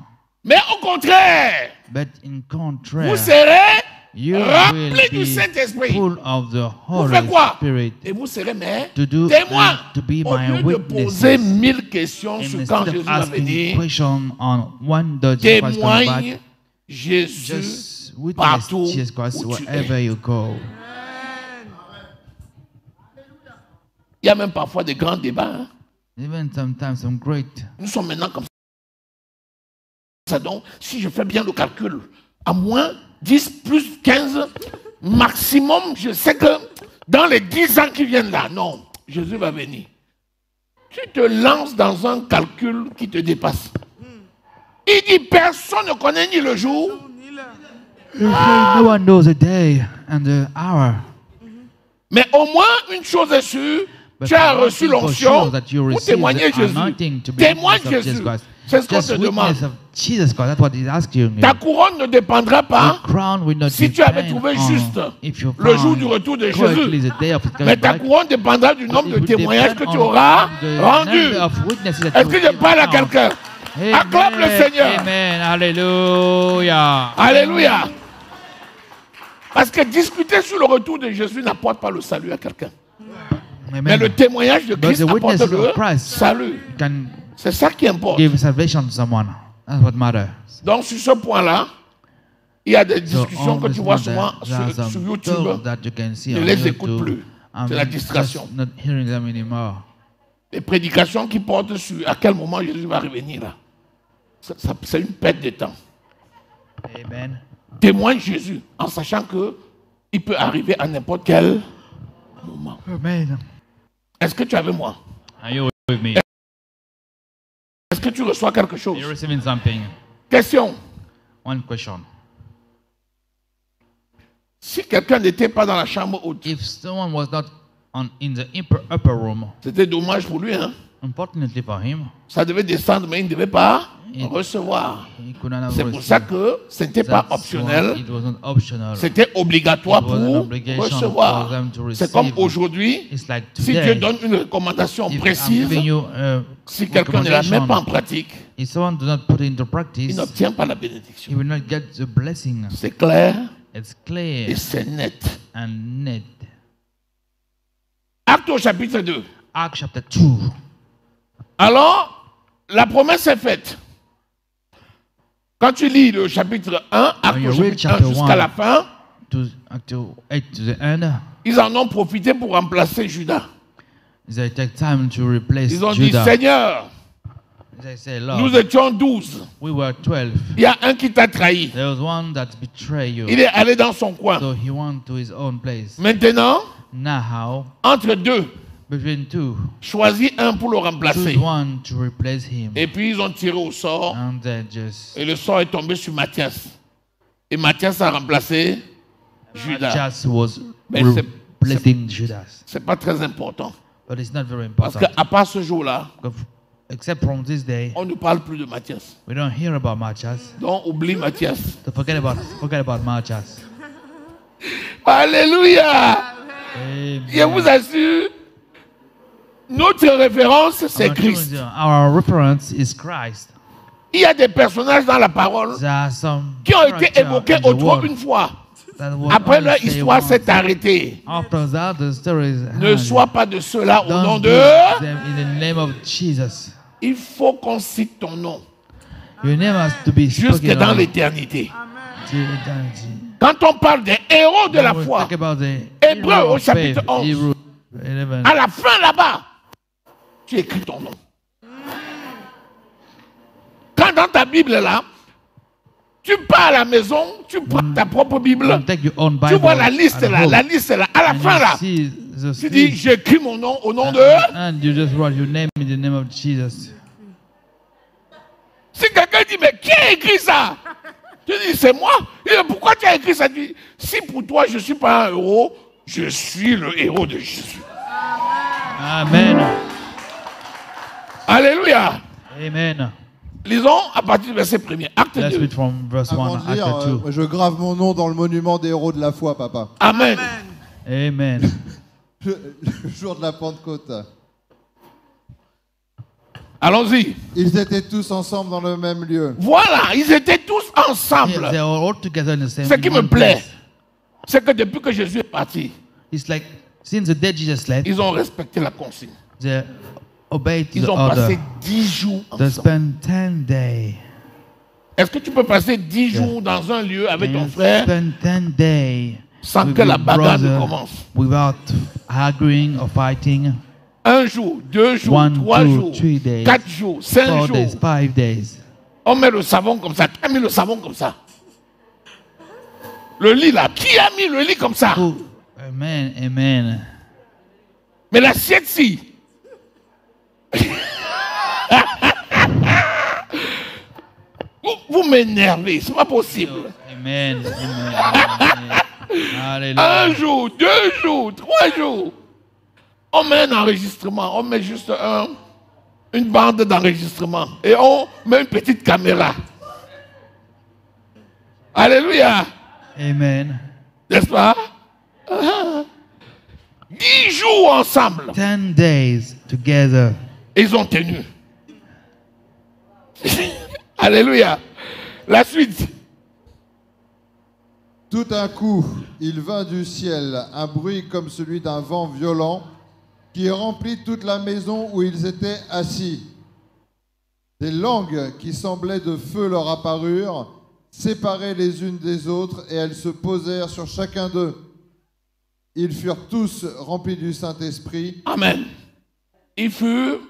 Mais au contraire, But in vous contrary, serez you remplis will du be Saint-Esprit. full of the Vous Holy faites quoi? Spirit. Et vous serez mes To do témoins. and to be Au my lieu de witnesses. poser 1000 questions And sur quand instead Jésus of va asking venir, question on when does Jesus Christ come témoigne back, Jésus just witness partout Jesus Christ où tu wherever es. you go. Il y a même parfois des grands débats. Hein. Even sometimes some great. Nous sommes maintenant comme ça. Donc, si je fais bien le calcul, à moins 10 plus 15, maximum, je sais que dans les 10 ans qui viennent là, non, Jésus va venir. Tu te lances dans un calcul qui te dépasse. Il dit, personne ne connaît ni le jour. No one knows the day and the hour. Mais au moins, une chose est sûre, But tu as one reçu thing for l'onction sure that you pour receive témoigner the Jésus. anointing to be Témoigne witness of Jésus. Jesus Christ. C'est ce qu'on Just te demande. witness of Jesus Christ. That's what he's asking you. Ta couronne ne dépendra pas The crown will not si tu avais depend trouvé on juste if you le jour found du retour de correctly Jésus. the day of his coming Mais ta back. couronne dépendra du nombre de It will témoignages que depend tu on auras the rendus. number of witnesses that Est-ce you que je will parle à count. quelqu'un? Acclame le Seigneur. Amen. Alléluia. Alléluia. Parce que discuter sur le retour de Jésus n'apporte pas le salut à quelqu'un. Mais Amen. le témoignage de But Christ the apporte witness le of Christ salut. can C'est ça qui importe. give salvation to someone. That's what matters. Donc sur ce point-là, il y a des So discussions on que this tu vois one, souvent there are sur some YouTube. talk that you can see Ne on les écoute YouTube. plus. I'm C'est la just distraction. not hearing them anymore. Les prédications qui portent sur à quel moment Jésus va revenir là. C'est une perte de temps. Amen. Témoigne Jésus en sachant que il peut arriver à n'importe quel moment. Amen. Est-ce que tu es avec moi? Are you with me? Est-ce que tu reçois quelque chose? You're receiving something. Question. One question. Si quelqu'un n'était pas dans la chambre haute, If someone was not in the upper room, c'était dommage pour lui. Hein? unfortunately for him, Ça devait descendre, mais il ne devait pas Il- recevoir. he could not have C'est pour received. ça que ce n'était pas That's why optionnel. it was not optional. C'était obligatoire It was an pour obligation recevoir. for them to C'est comme receive. aujourd'hui, It's like si Dieu today, donne une recommandation if I'm précise, giving you a si quelqu'un ne la met recommendation, pas en pratique, if someone does not put it into il practice, n'obtient pas la he bénédiction. will not get the blessing. C'est clair It's clear et c'est net. and net. Acte au chapitre 2. Acts chapter 2. Alors, la promesse est faite. Quand tu lis le chapitre 1, Acte you au read chapitre 1 chapter jusqu'à 1, la fin, Acts 8 to the end, ils en ont profité pour remplacer Judas. they take time to replace Ils ont dit, Judah. Seigneur, They say, nous Lord, étions 12. we were 12. Il y a un qui t'a trahi. There was one that betrayed you. Il est allé dans son coin. So he went to his own place. Maintenant, Now, entre deux, between two, choisis un pour le remplacer. choose one to replace him. Et puis ils ont tiré au sort. And then just Et le sort est tombé sur Matthias. Et Matthias a remplacé Judas. just was Mais replacing Judas. C'est pas très important. But it's not very Parce important. qu'à part ce jour-là, Except from this day, on ne parle plus de Matthias. we don't hear about Matthias. Donc oublie Matthias. So forget about Matthias. Alléluia. Amen. Je vous assure, notre référence, c'est I'm Christ. telling you, our reference is Christ. Il y a des personnages dans la parole There are some qui ont été characters évoqués in the autrefois world une fois. that will Après only leur say histoire once. s'est arrêtée. After that, the story is Ne ended. sois pas de ceux-là au nom Don't de... do them in the name of Jesus. Il faut qu'on cite ton nom Your name has to be jusque spoken dans of l'éternité. to eternity. Quand on parle des héros de la When we foi, talk about the Hébreux hero au of chapitre faith, 11. Hebrew 11. à la fin là-bas, tu écris ton nom. Quand dans ta Bible là, tu pars à la maison, tu prends ta propre Bible, You take your own tu Bible vois la liste at là, home, la liste là, à la and fin you là, see the tu dis list, j'écris mon nom au nom de... and you just write your name in the name of Jesus. Si quelqu'un dit mais qui a écrit ça? Tu dis c'est moi. Il dit, pourquoi tu as écrit ça? Tu dis, si pour toi je ne suis pas un héros, je suis le héros de Jésus. Amen. Alléluia. Amen. Lisons à partir du verset 1er. Acte Let's 2. read from verse 1, Avant de lire, Acts 2. je grave mon nom dans le monument des héros de la foi, papa. Amen. Amen. le jour de la Pentecôte. Allons-y. Ils étaient tous ensemble dans le même lieu. Voilà, ils étaient tous ensemble. They are all together in the same Ce qui me one plaît, place. c'est que depuis que Jésus est parti, It's like since the day Jesus left, ils ont respecté la consigne. they obeyed Ils the ont passé order. 10 jours They ensemble. spent 10 days. Est-ce que tu peux passer 10 jours dans un lieu avec Can ton you frère spend 10 days sans with que la your bagarre ne brother commence? without arguing or fighting? Un jour, 2 jours, 1, 3 2, jours, 3 days, 4 jours, 5 4 days, jours. 5 days. On met le savon comme ça. Qui a mis le savon comme ça? Le lit là. Qui a mis le lit comme ça? Oh, amen, amen. Mais l'assiette si. Vous m'énervez, c'est pas possible. Amen, amen, amen. Hallelujah. 1 jour, 2 jours, 3 jours. On met un enregistrement, on met juste une bande d'enregistrement et on met une petite caméra. Alléluia, Amen. n'est-ce pas? 10 jours ensemble, 10 days together. ils ont tenu. Alléluia. La suite. Tout à coup, il vint du ciel un bruit comme celui d'un vent violent qui remplit toute la maison où ils étaient assis. Des langues qui semblaient de feu leur apparurent, séparées les unes des autres, et elles se posèrent sur chacun d'eux. Ils furent tous remplis du Saint-Esprit Amen. Ils furent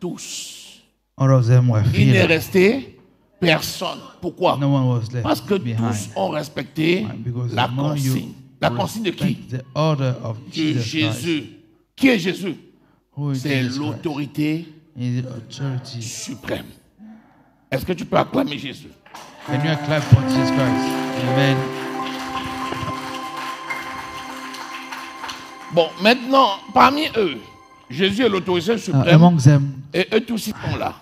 tous. All of them were Il n'est filled. resté personne. Pourquoi? No one was left Parce que behind. tous ont respecté Why? Because la the more you consigne. La consigne de qui? respect the order of De Jesus Christ. Jésus. Qui est Jésus? Who is C'est Jesus Christ? l'autorité He is the authority. suprême. Est-ce que tu peux acclamer Jésus? Can you clap for Jesus Christ? Amen. Bon, maintenant, parmi eux, Jésus est l'autorité suprême Among them, et eux tous ils sont là.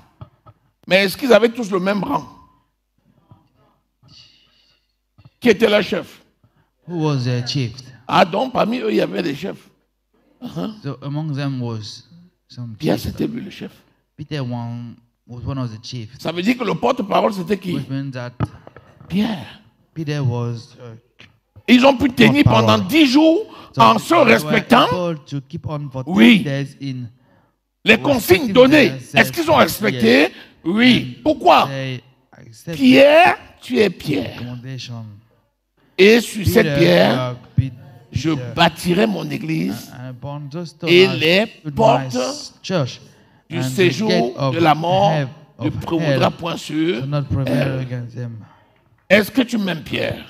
Mais est-ce qu'ils avaient tous le même rang? Qui était leur chef? who was their chief? Ah donc, parmi eux, il y avait des chefs. So among them was some Pierre, chief. c'était lui le chef. Peter was one of the chiefs, Ça veut dire que le porte-parole, c'était qui? which means that Pierre. Peter was. Ils ont pu tenir Porte-parole. pendant 10 jours So en se they were respectant able to keep on for 10 Oui. days in les consignes données. Est-ce qu'ils ont respecté? Oui. Pourquoi? they accept Pierre, tu es Pierre. recommendation. Et sur cette pierre, Peter, je bâtirai mon église and upon those stones et I les built portes my church, du and the séjour gate of de la mort hell- ne of prévaudra hell point sur. shall not prevail against them. Est-ce que tu m'aimes, Pierre?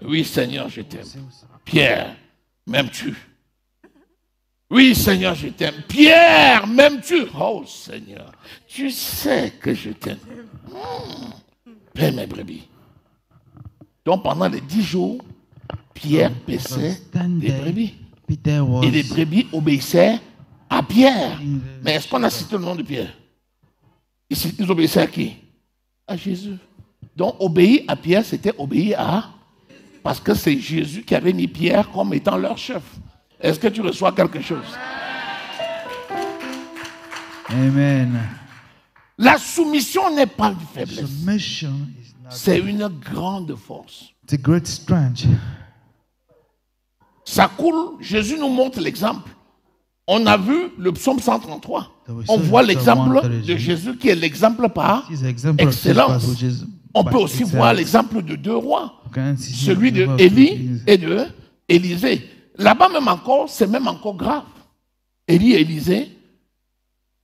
Oui, Seigneur, je t'aime. Pierre, m'aimes-tu? Oui, Seigneur, je t'aime. Pierre, m'aimes-tu? Oh, Seigneur, tu sais que je t'aime. Paie mes brebis. Donc, pendant les 10 jours, Pierre paissait des brebis. Peter was Et les brebis obéissaient à Pierre. Mais est-ce qu'on a cité le nom de Pierre? Ils obéissaient à qui? À Jésus. Donc, obéir à Pierre, c'était obéir à... Parce que c'est Jésus qui avait mis Pierre comme étant leur chef. Est-ce que tu reçois quelque chose? Amen. La soumission n'est pas une faiblesse. Submission is not C'est une grande force. it's a great strength. Ça coule, Jésus nous montre l'exemple. On a vu le psaume 133. On voit l'exemple de Jésus qui est l'exemple par This is an example of excellence. Jesus, which is On by peut aussi excellence. voir l'exemple de 2 rois. You can see Celui the de example of Élie Jesus. et de Élisée. Là-bas même encore, c'est même encore grave. Élie et Élisée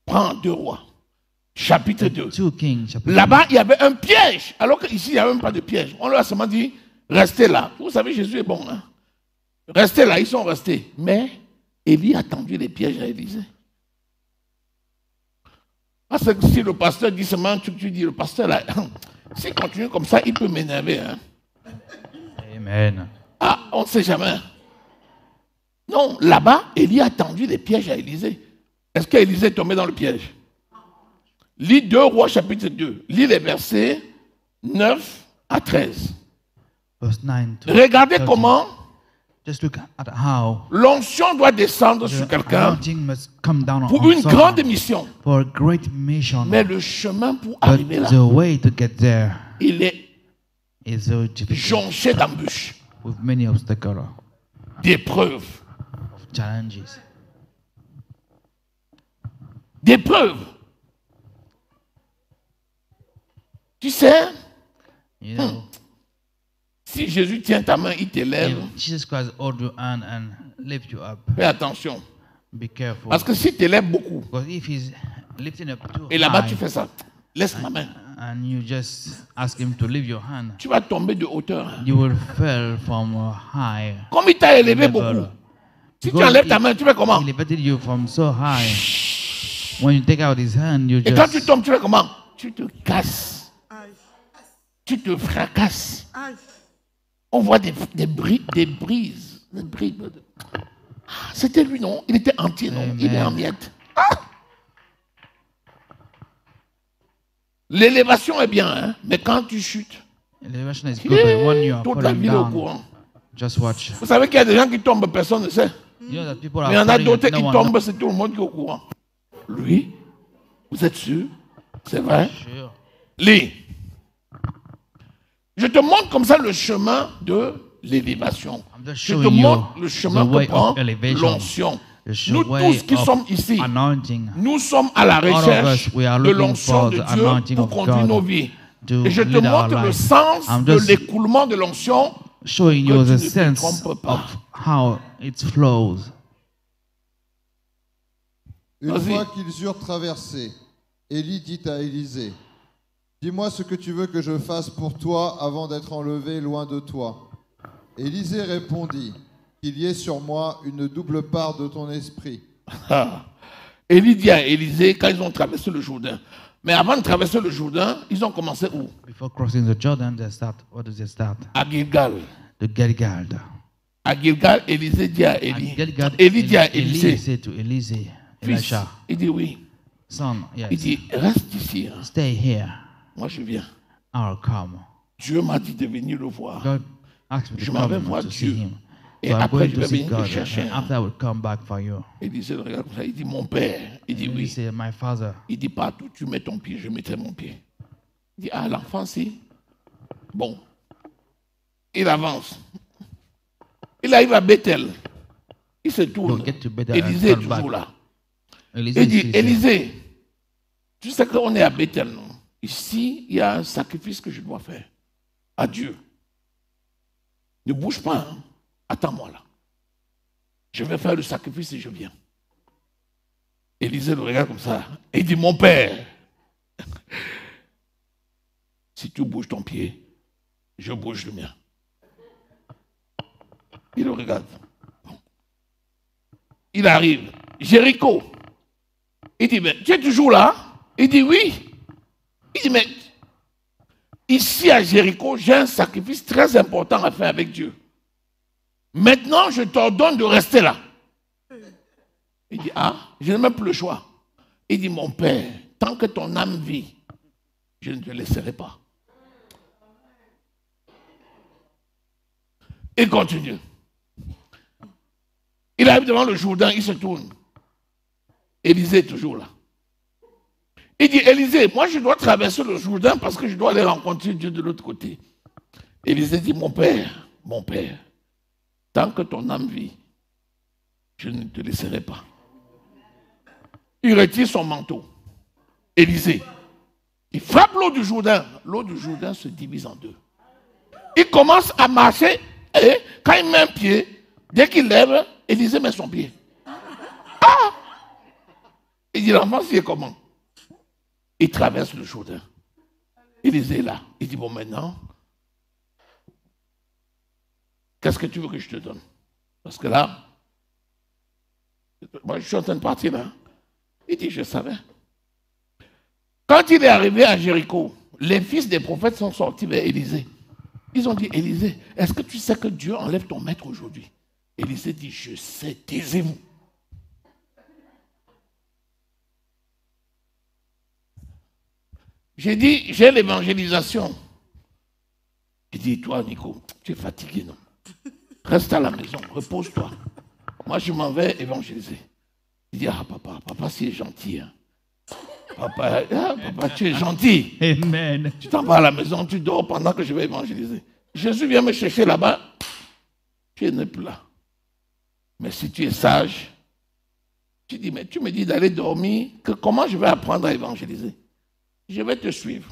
prend 2 rois. Chapitre 2. 2 Kings, chapter Là-bas, il y avait un piège, alors qu'ici, il n'y avait même pas de piège. On leur a seulement dit, restez là. Vous savez, Jésus est bon. Hein? Restez là, ils sont restés. Mais Élie a tendu les pièges à Élisée. Parce que si le pasteur dit seulement un truc, tu dis, le pasteur là, s'il continue comme ça, il peut m'énerver. Hein? Amen. Ah, on ne sait jamais. Non, là-bas, Élie a tendu les pièges à Élisée. Est-ce qu'Élisée est tombé dans le piège? Lis 2 Rois chapitre 2. Lis les versets 9 à 13. Verse 9 to Regardez 13. comment Just look at how L'onction doit descendre sur the quelqu'un anointing must come down pour on une someone grande mission. for a great mission. Mais le chemin pour But arriver là, the way to get there il est is so difficult jonché d'embûches, with many obstacles, d'épreuves. challenges. D'épreuves. Tu sais, You know, si Jésus tient ta main, il t'élève, if Jesus Christ hold your hand and lift you up, fais attention. be careful. Parce que s'il t'élève beaucoup, Because if he's lifting up too et là-bas high tu fais ça, laisse ma main, and you just ask him to lift your hand, tu vas tomber de hauteur. you will fall from a high Comme il t'a élevé level. beaucoup, si tu Because enlèves ta main, tu fais comment? he elevated you from so high. When you take out his hand, you Et quand tu just tombes, tu fais comment? Tu te casses. Tu te fracasses. On voit des brises. Ah, c'était lui, non? Il était entier, non? Il est en miettes. Ah! L'élévation est bien, hein? Mais quand tu chutes, elevation is good, but when you are toute la falling ville est au down, courant. just watch. Vous savez qu'il y a des gens qui tombent, personne ne sait. You know that people Mais il y are en a falling d'autres and qui no one tombent, c'est tout le monde qui est au courant. Lui, vous êtes sûr? C'est vrai? Sure. Lis. Je te montre comme ça le chemin de l'élévation. I'm just Je te showing you montre le chemin the way que prend of elevation. l'onction. The Nous way tous qui of sommes ici, anointing. nous sommes à la All of recherche us, we are de looking l'onction for de the Dieu anointing pour of conduire God nos vies. to Et je te lead our montre le life. sens I'm de just l'écoulement de l'onction. showing que you tu ne the te sense trompes pas. of how it flows. Une Vas-y. fois qu'ils eurent traversé, Élie dit à Élisée, « Dis-moi ce que tu veux que je fasse pour toi avant d'être enlevé loin de toi. » Élisée répondit, « Qu'il y ait sur moi une double part de ton esprit. Ah. Élie dit à Élisée quand ils ont traversé le Jourdain. Mais avant de traverser le Jourdain, ils ont commencé où? Before crossing the Jordan, they start. What does it start? À Gilgal. The Gilgal. À Gilgal, Élisée dit à At Élie. Gilgal, Élie dit à Eli Élisée, said to Elysee, fils, Elisha, il dit oui. son, yes, Il dit, reste ici. Hein. stay here. Moi, je viens. I'll come. Dieu m'a dit de venir le voir. God asked me Je to m'en vais come voir to Dieu. see him. Et So I'm après, going je to vais see venir te God. chercher. And after I will come back for you. Élisée le regarde comme ça. Il dit, mon père. Il dit He oui. said, my father. Il dit, partout où tu mets ton pied, je mettrai mon pied. Il dit, ah, l'enfant, si. Bon. Il avance. Il arrive à Bethel. Il se tourne. Don't get to Bethel and Élisée est turn back. toujours là. Elysee Il dit, says, Élisée, tu sais qu'on est à Bethel, non? Ici, il y a un sacrifice que je dois faire à Dieu. Ne bouge pas, hein. Attends-moi là. Je vais faire le sacrifice et je viens. Élisée le regarde comme ça. Et il dit, mon père, si tu bouges ton pied, je bouge le mien. Il le regarde. Il arrive. Jéricho. Il dit, mais tu es toujours là? Il dit, oui. Il dit, mais ici à Jéricho, j'ai un sacrifice très important à faire avec Dieu. Maintenant, je t'ordonne de rester là. Il dit, ah, je n'ai même plus le choix. Il dit, mon père, tant que ton âme vit, je ne te laisserai pas. Il continue. Il arrive devant le Jourdain, il se tourne. Élisée est toujours là. Il dit, Élisée, moi je dois traverser le Jourdain parce que je dois aller rencontrer Dieu de l'autre côté. Élisée dit, mon père, tant que ton âme vit, je ne te laisserai pas. Il retire son manteau. Élisée, il frappe l'eau du Jourdain. L'eau du Jourdain se divise en deux. Il commence à marcher et quand il met un pied, dès qu'il lève, Élisée met son pied. Ah! Il dit, l'enfant, c'est comment? Il traverse le Jourdain. Élisée est là. Il dit, bon, maintenant, qu'est-ce que tu veux que je te donne? Parce que là, moi, je suis en train de partir là. Il dit, je savais. Quand il est arrivé à Jéricho, les fils des prophètes sont sortis vers Élisée. Ils ont dit, Élisée, est-ce que tu sais que Dieu enlève ton maître aujourd'hui? Élisée dit, je sais, taisez-vous. J'ai dit, j'ai l'évangélisation. Il dit, toi, Nico, tu es fatigué, non? Reste à la maison, repose-toi. Moi, je m'en vais évangéliser. Il dit, ah papa, c'est gentil. Hein. Papa, tu es gentil. Amen. Tu t'en vas à la maison, tu dors pendant que je vais évangéliser. Jésus vient me chercher là-bas. Tu n'es plus là. Mais si tu es sage, tu dis, mais tu me dis d'aller dormir, que comment je vais apprendre à évangéliser? Je vais te suivre.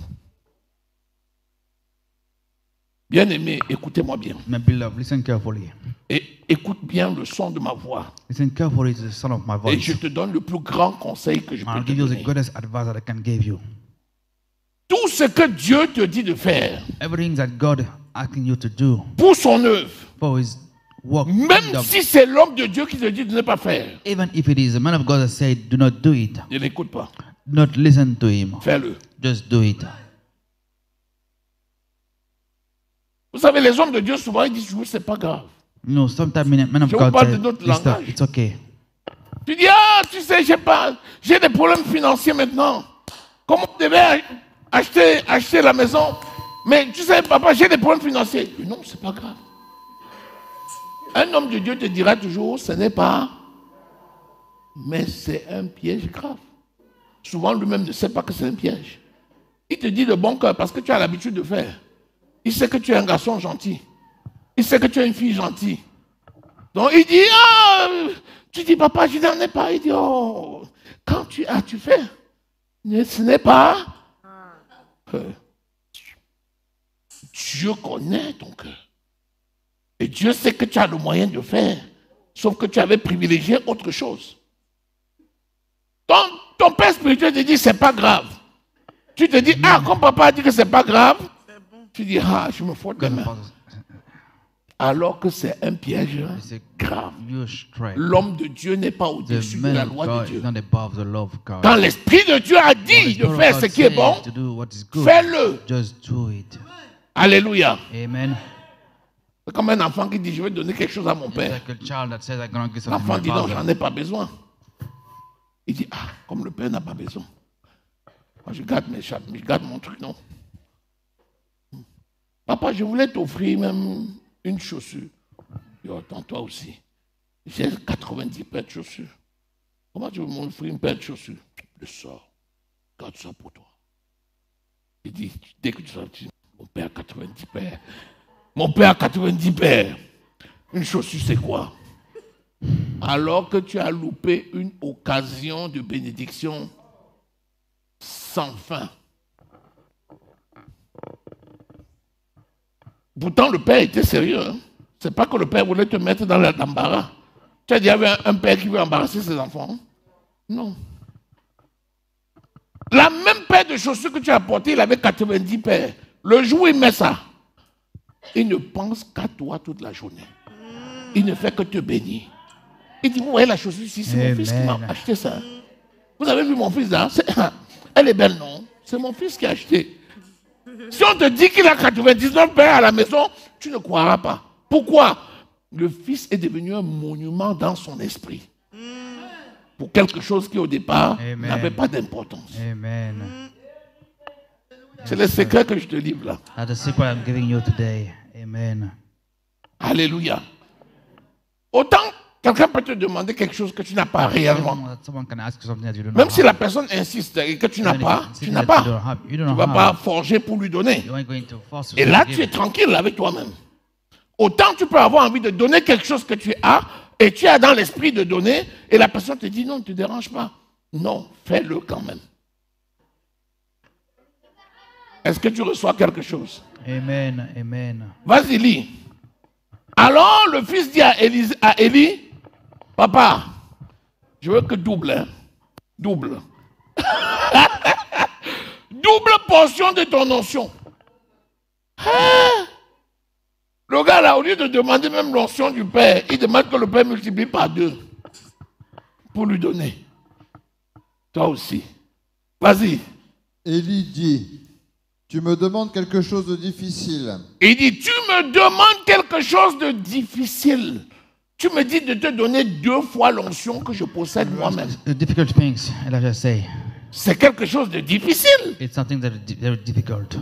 Bien-aimé, écoutez-moi bien. My beloved, listen carefully. Et écoute bien le son de ma voix. Listen carefully to the sound of my Et voice. je te donne le plus grand conseil que je peux I'll te give you the donner. greatest advice that I can give you. Tout ce que Dieu te dit de faire Everything that God asking you to do pour son œuvre, for His work, même kingdom, si c'est l'homme de Dieu qui te dit de ne pas faire, even if it is a man of God that said, do not do it, ne l'écoute pas. do not listen to him. Fais-le. Just do it. Vous savez, les hommes de Dieu, souvent, ils disent, oui, c'est pas grave. You know, sometimes men of Je vous God parle say, de notre langage. it's okay. Tu dis, ah, tu sais, j'ai des problèmes financiers maintenant. Comment on devait acheter la maison? Mais tu sais, papa, j'ai des problèmes financiers. Non, c'est pas grave. Un homme de Dieu te dira toujours, ce n'est pas. Mais c'est un piège grave. Souvent, lui-même ne sait pas que c'est un piège. Il te dit de bon cœur parce que tu as l'habitude de faire. Il sait que tu es un garçon gentil. Il sait que tu es une fille gentille. Donc il dit, ah, tu dis, papa, je n'en ai pas. Il dit, oh, quand tu fais, ce n'est pas. Dieu connaît ton cœur. Et Dieu sait que tu as le moyen de faire. Sauf que tu avais privilégié autre chose. Ton père spirituel te dit, c'est pas grave. Tu te dis, ah, comme papa a dit que c'est pas grave, tu dis, ah, je me frotte les mains. Alors que c'est un piège It's a grave. huge trap. L'homme de Dieu n'est pas The au-dessus de man la of loi de God is Dieu. not above the law of God. Quand l'Esprit de Dieu a When the dit de Spirit of faire God ce qui est says bon, to do what is good, fais-le. just do it. Alléluia. Amen. C'est comme un enfant qui dit, je vais donner quelque chose à mon It's père. like a child that says, I'm going to give something to L'enfant my dit, non, father. j'en ai pas besoin. Il dit, ah, comme le père n'a pas besoin. Moi, je garde mes chats, je garde mon truc, non. Papa, je voulais t'offrir même une chaussure. Et attends, toi aussi. J'ai 90 paires de chaussures. Comment tu veux m'offrir une paire de chaussures? Le sors. Garde ça pour toi. Il dit, dès que tu sors, tu dis, mon père a 90 paires. Mon père a 90 paires. Une chaussure, c'est quoi? Alors que tu as loupé une occasion de bénédiction sans fin. Pourtant, le père était sérieux. Hein? C'est pas que le père voulait te mettre dans l'embarras. Tu as dit, il y avait un père qui veut embarrasser ses enfants. Hein? Non. La même paire de chaussures que tu as portée, il avait 90 paires. Le jour où il met ça, il ne pense qu'à toi toute la journée. Il ne fait que te bénir. Il dit, vous voyez la chaussure ici, c'est mon fils qui m'a acheté ça. Vous avez vu mon fils là? Elle est belle, non? C'est mon fils qui a acheté. Si on te dit qu'il a 99 paires à la maison, tu ne croiras pas. Pourquoi? Le fils est devenu un monument dans son esprit. Pour quelque chose qui au départ n'avait pas d'importance. Amen. C'est le secret que je te livre là. That's the secret I'm giving you today. Amen. Alléluia. Autant quelqu'un peut te demander quelque chose que tu n'as pas réellement. Someone can ask you something that you don't Même know. si la personne insiste et que tu n'as pas, tu n'as pas. Tu ne vas pas forger pour lui donner. You aren't going to force Et là, tu es tranquille avec toi-même. Autant tu peux avoir envie de donner quelque chose que tu as et tu as dans l'esprit de donner et la personne te dit non, ne te dérange pas. Non, fais-le quand même. Est-ce que tu reçois quelque chose? Amen. Amen. Vas-y, lis. Alors le fils dit à Élie, papa, je veux que double, hein? Double. Double portion de ton onction. Hein? Le gars là, au lieu de demander même l'onction du père, il demande que le père multiplie par 2 pour lui donner. Toi aussi. Vas-y. Élie dit, tu me demandes quelque chose de difficile. Il dit, tu me demandes quelque chose de difficile. Tu me dis de te donner 2 fois l'onction que je possède moi-même. The difficult things, Elijah say, C'est quelque chose de difficile. it's something that is very difficult.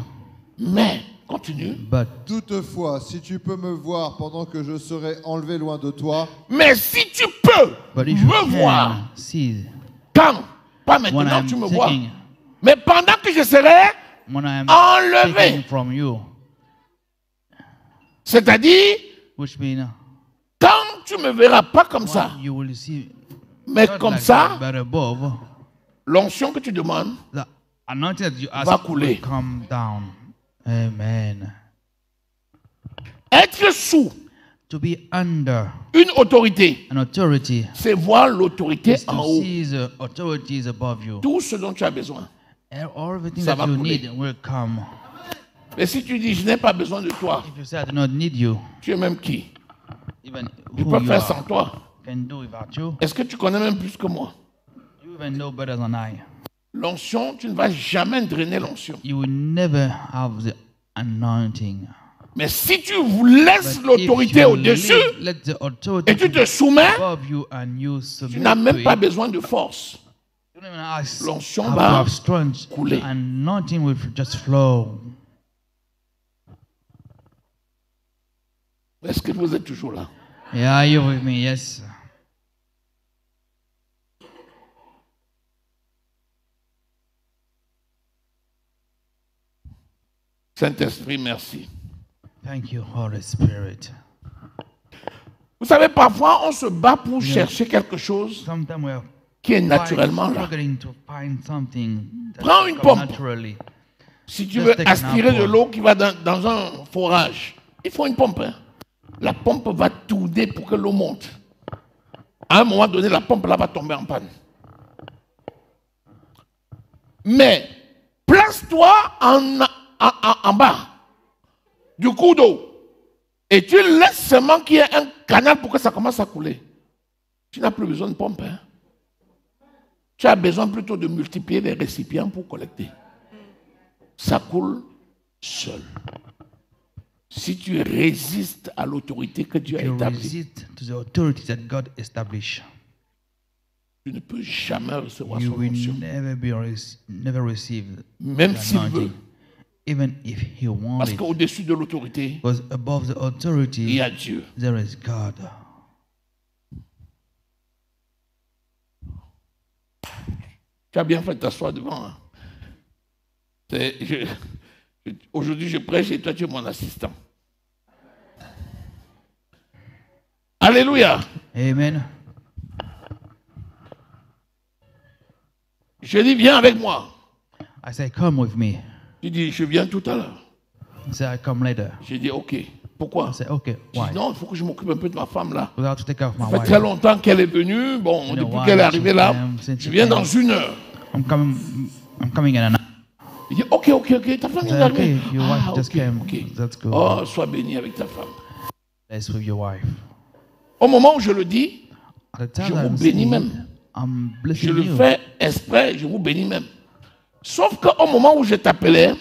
Mais Continue. But Toutefois, si tu peux me voir pendant que je serai enlevé loin de toi, Mais si tu peux if you me voir, can see quand? Pas when maintenant, I'm tu me vois. taking, Mais pendant que je serai when I'm enlevé. taking from you, C'est-à-dire, which means quand tu me verras pas comme ça, you will see mais not comme like ça, that, but above, l'onction que tu demandes the anointing that you ask va couler. will come down. Amen. Être sous To be under une autorité, an authority c'est voir l'autorité is en to haut. see the authorities above you. Tout ce dont tu as besoin. Everything Ça that va you couler. need will come. Mais si tu dis, je n'ai pas besoin de toi, If you say I do not need you, tu es même qui? even Je who peux you faire are sans toi. can do without you. Est-ce que tu connais même plus que moi? You even know better than I. L'onction, tu ne vas jamais drainer l'onction. You will never have the anointing. Mais si tu vous laisses But l'autorité if you au-dessus let the authority et tu te soumets, above you and you tu submit n'as même to pas it, besoin de force. you don't even ask L'onction how to va have strength. couler. Anointing will just flow. Est-ce que vous êtes toujours là? Yeah, you're with me, yes. Saint-Esprit, merci. Thank you, Holy Spirit. Vous savez, parfois, on se bat pour chercher quelque chose Sometimes we're qui est naturellement là. struggling to find something that Prends une comes pompe. naturally. Si tu Just veux take an aspirer de apple. l'eau qui va dans un forage, il faut une pompe. Hein. La pompe va tourner pour que l'eau monte. À un moment donné, la pompe là va tomber en panne. Mais place-toi en bas du cours d'eau et tu laisses seulement qu'il y ait un canal pour que ça commence à couler. Tu n'as plus besoin de pompe. Hein. Tu as besoin plutôt de multiplier les récipients pour collecter. Ça coule seul. Si tu résistes à l'autorité que Dieu a You établie, resist to the authority that God established. tu ne peux jamais recevoir You son will onction. never receive Même the s'il anointing, veut. even if He wants Parce it. qu'au-dessus de l'autorité, Because above the il authority, y a Dieu. there is God. Tu as bien fait de t'asseoir devant. Hein. Aujourd'hui, je prêche et toi, tu es mon assistant. Alléluia. Amen. Je dis, viens avec moi. I say, come with me. Tu dis, je viens tout à l'heure. He said, I come later. J'ai dit, ok. Pourquoi? I said, okay, Je why? dis, non, il faut que je m'occupe un peu de ma femme là. We have to take care of my Ça fait wife. très longtemps qu'elle est venue. Bon, You know depuis why qu'elle est she arrivée là, came, since je she viens came. dans 1 heure. I'm coming in an hour. Il dit, ok, ta femme I est said, arrivée. okay, your wife just came. ok. That's good. Oh, sois béni avec ta femme. Bless with your wife. Au moment où je le dis, At the time Je that vous I'm bénis saying, même. I'm je blessing le you. fais exprès, je vous bénis même. Sauf qu'au moment où je t'appelais,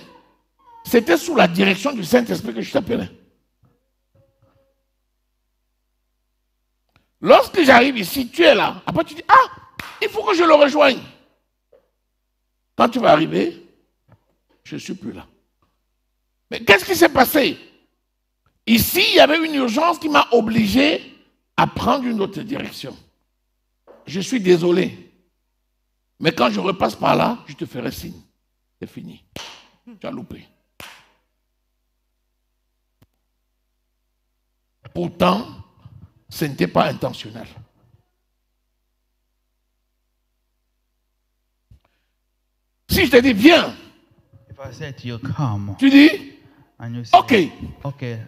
c'était sous la direction du Saint-Esprit que je t'appelais. Lorsque j'arrive ici, tu es là. Après, tu dis, il faut que je le rejoigne. Quand tu vas arriver, je ne suis plus là. Mais qu'est-ce qui s'est passé? Ici, il y avait une urgence qui m'a obligé à prendre une autre direction. Je suis désolé. Mais quand je repasse par là, je te ferai signe. C'est fini. Tu as loupé. Pourtant, ce n'était pas intentionnel. Si je te dis, viens, If I say to you, come, tu dis, and you say, ok. okay,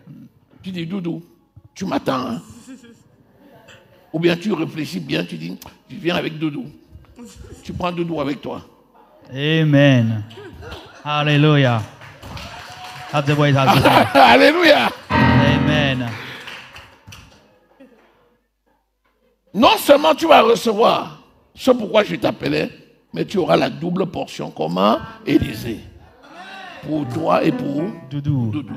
Tu dis, Doudou, tu m'attends. Hein? Ou bien tu réfléchis bien, tu dis, je viens avec Doudou. Tu prends Doudou avec toi. amen. Hallelujah. That's the way it has to be. Alléluia. Amen. Non seulement tu vas recevoir ce pourquoi je t'appelais, mais tu auras la double portion. Comment? Élisée. Pour toi et pour Doudou. Doudou.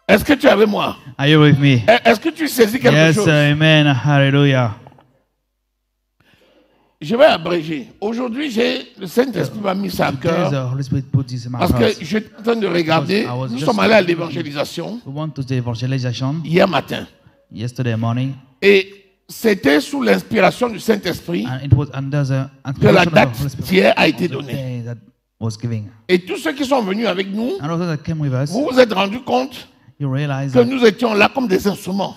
Est-ce que tu es avec moi? Are you with me? Est-ce que tu saisis quelque Yes, chose? amen. Hallelujah. je vais abréger. Aujourd'hui, le Saint-Esprit m'a mis ça à Today, the cœur. Holy Spirit put this in my Parce heart. que je suis en train de regarder. Because I was Nous just sommes allés à looking. l'évangélisation We went to the evangelization hier matin. yesterday morning, Et c'était sous l'inspiration du Saint-Esprit and it was under the que la inspiration of the date Holy Spirit d'hier a of été the donnée. day that was giving. Et tous ceux qui sont venus avec nous, And also that came with us, vous vous êtes rendus compte you realize que that, nous étions là comme des instruments.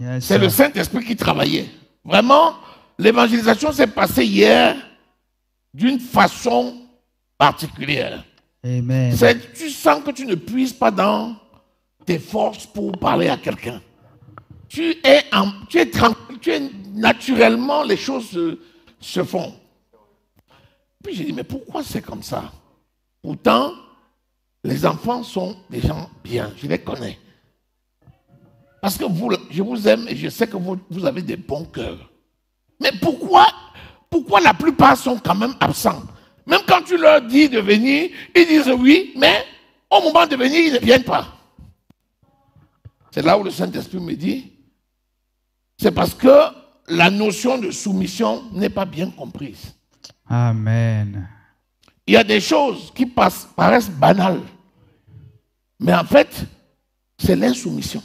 yes, C'est le Saint-Esprit qui travaillait. Vraiment, l'évangélisation s'est passée hier d'une façon particulière. amen. Tu sens que tu ne puises pas dans tes forces pour parler à quelqu'un. Tu es tranquille, naturellement, les choses se font. Puis j'ai dit, mais pourquoi c'est comme ça? Pourtant, les enfants sont des gens bien, je les connais. Parce que je vous aime et je sais que vous avez des bons cœurs. Mais pourquoi la plupart sont quand même absents? Même quand tu leur dis de venir, ils disent oui, mais au moment de venir, ils ne viennent pas. C'est là où le Saint-Esprit me dit, c'est parce que la notion de soumission n'est pas bien comprise. Amen. Il y a des choses qui paraissent banales, mais en fait, c'est l'insoumission.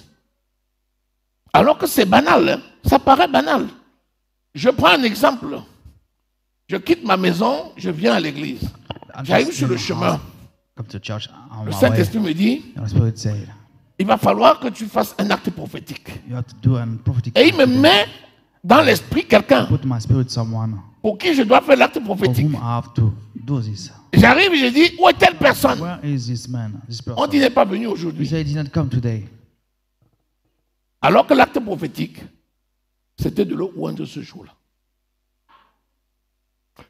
Alors que c'est banal, hein? Ça paraît banal. Je prends un exemple. Je quitte ma maison, je viens à l'église. I'm J'arrive just sur in le the chemin. house, come to church on Le my way. Saint-Esprit me dit, The Holy Spirit said, il va falloir que tu fasses un acte prophétique. you have to do a prophetic Et il me act today. met dans l'esprit quelqu'un Put my spirit someone pour qui je dois faire l'acte of prophétique. whom I have to do this. J'arrive et je dis, où est telle personne? Where is this man, this On dit, il person? n'est pas venu He aujourd'hui. said he did not come today. Alors que l'acte prophétique, c'était de le oindre ce jour-là.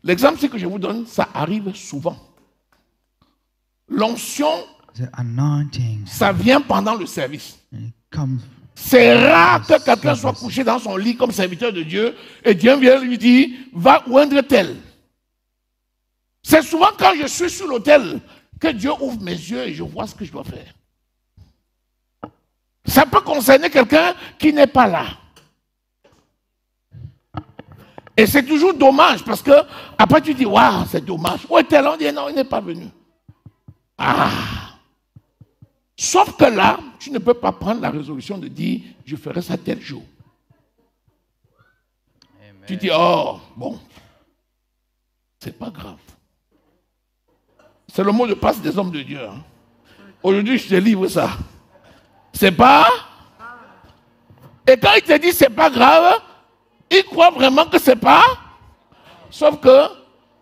L'exemple, c'est que je vous donne, ça arrive souvent. L'onction, The anointing, ça vient pendant le service. it comes. C'est rare que quelqu'un soit couché dans son lit comme serviteur de Dieu et Dieu vient lui dire, va oindre tel. C'est souvent quand je suis sur l'autel que Dieu ouvre mes yeux et je vois ce que je dois faire. Ça peut concerner quelqu'un qui n'est pas là. Et c'est toujours dommage parce que après tu dis, waouh, c'est dommage. Où est tel? On dit, non, il n'est pas venu. Ah! Sauf que là, tu ne peux pas prendre la résolution de dire, je ferai ça tel jour. Tu dis, oh, bon, c'est pas grave. C'est le mot de passe des hommes de Dieu. Hein. Aujourd'hui, je te livre ça. C'est pas. Et quand il te dit c'est pas grave, il croit vraiment que c'est pas. Sauf que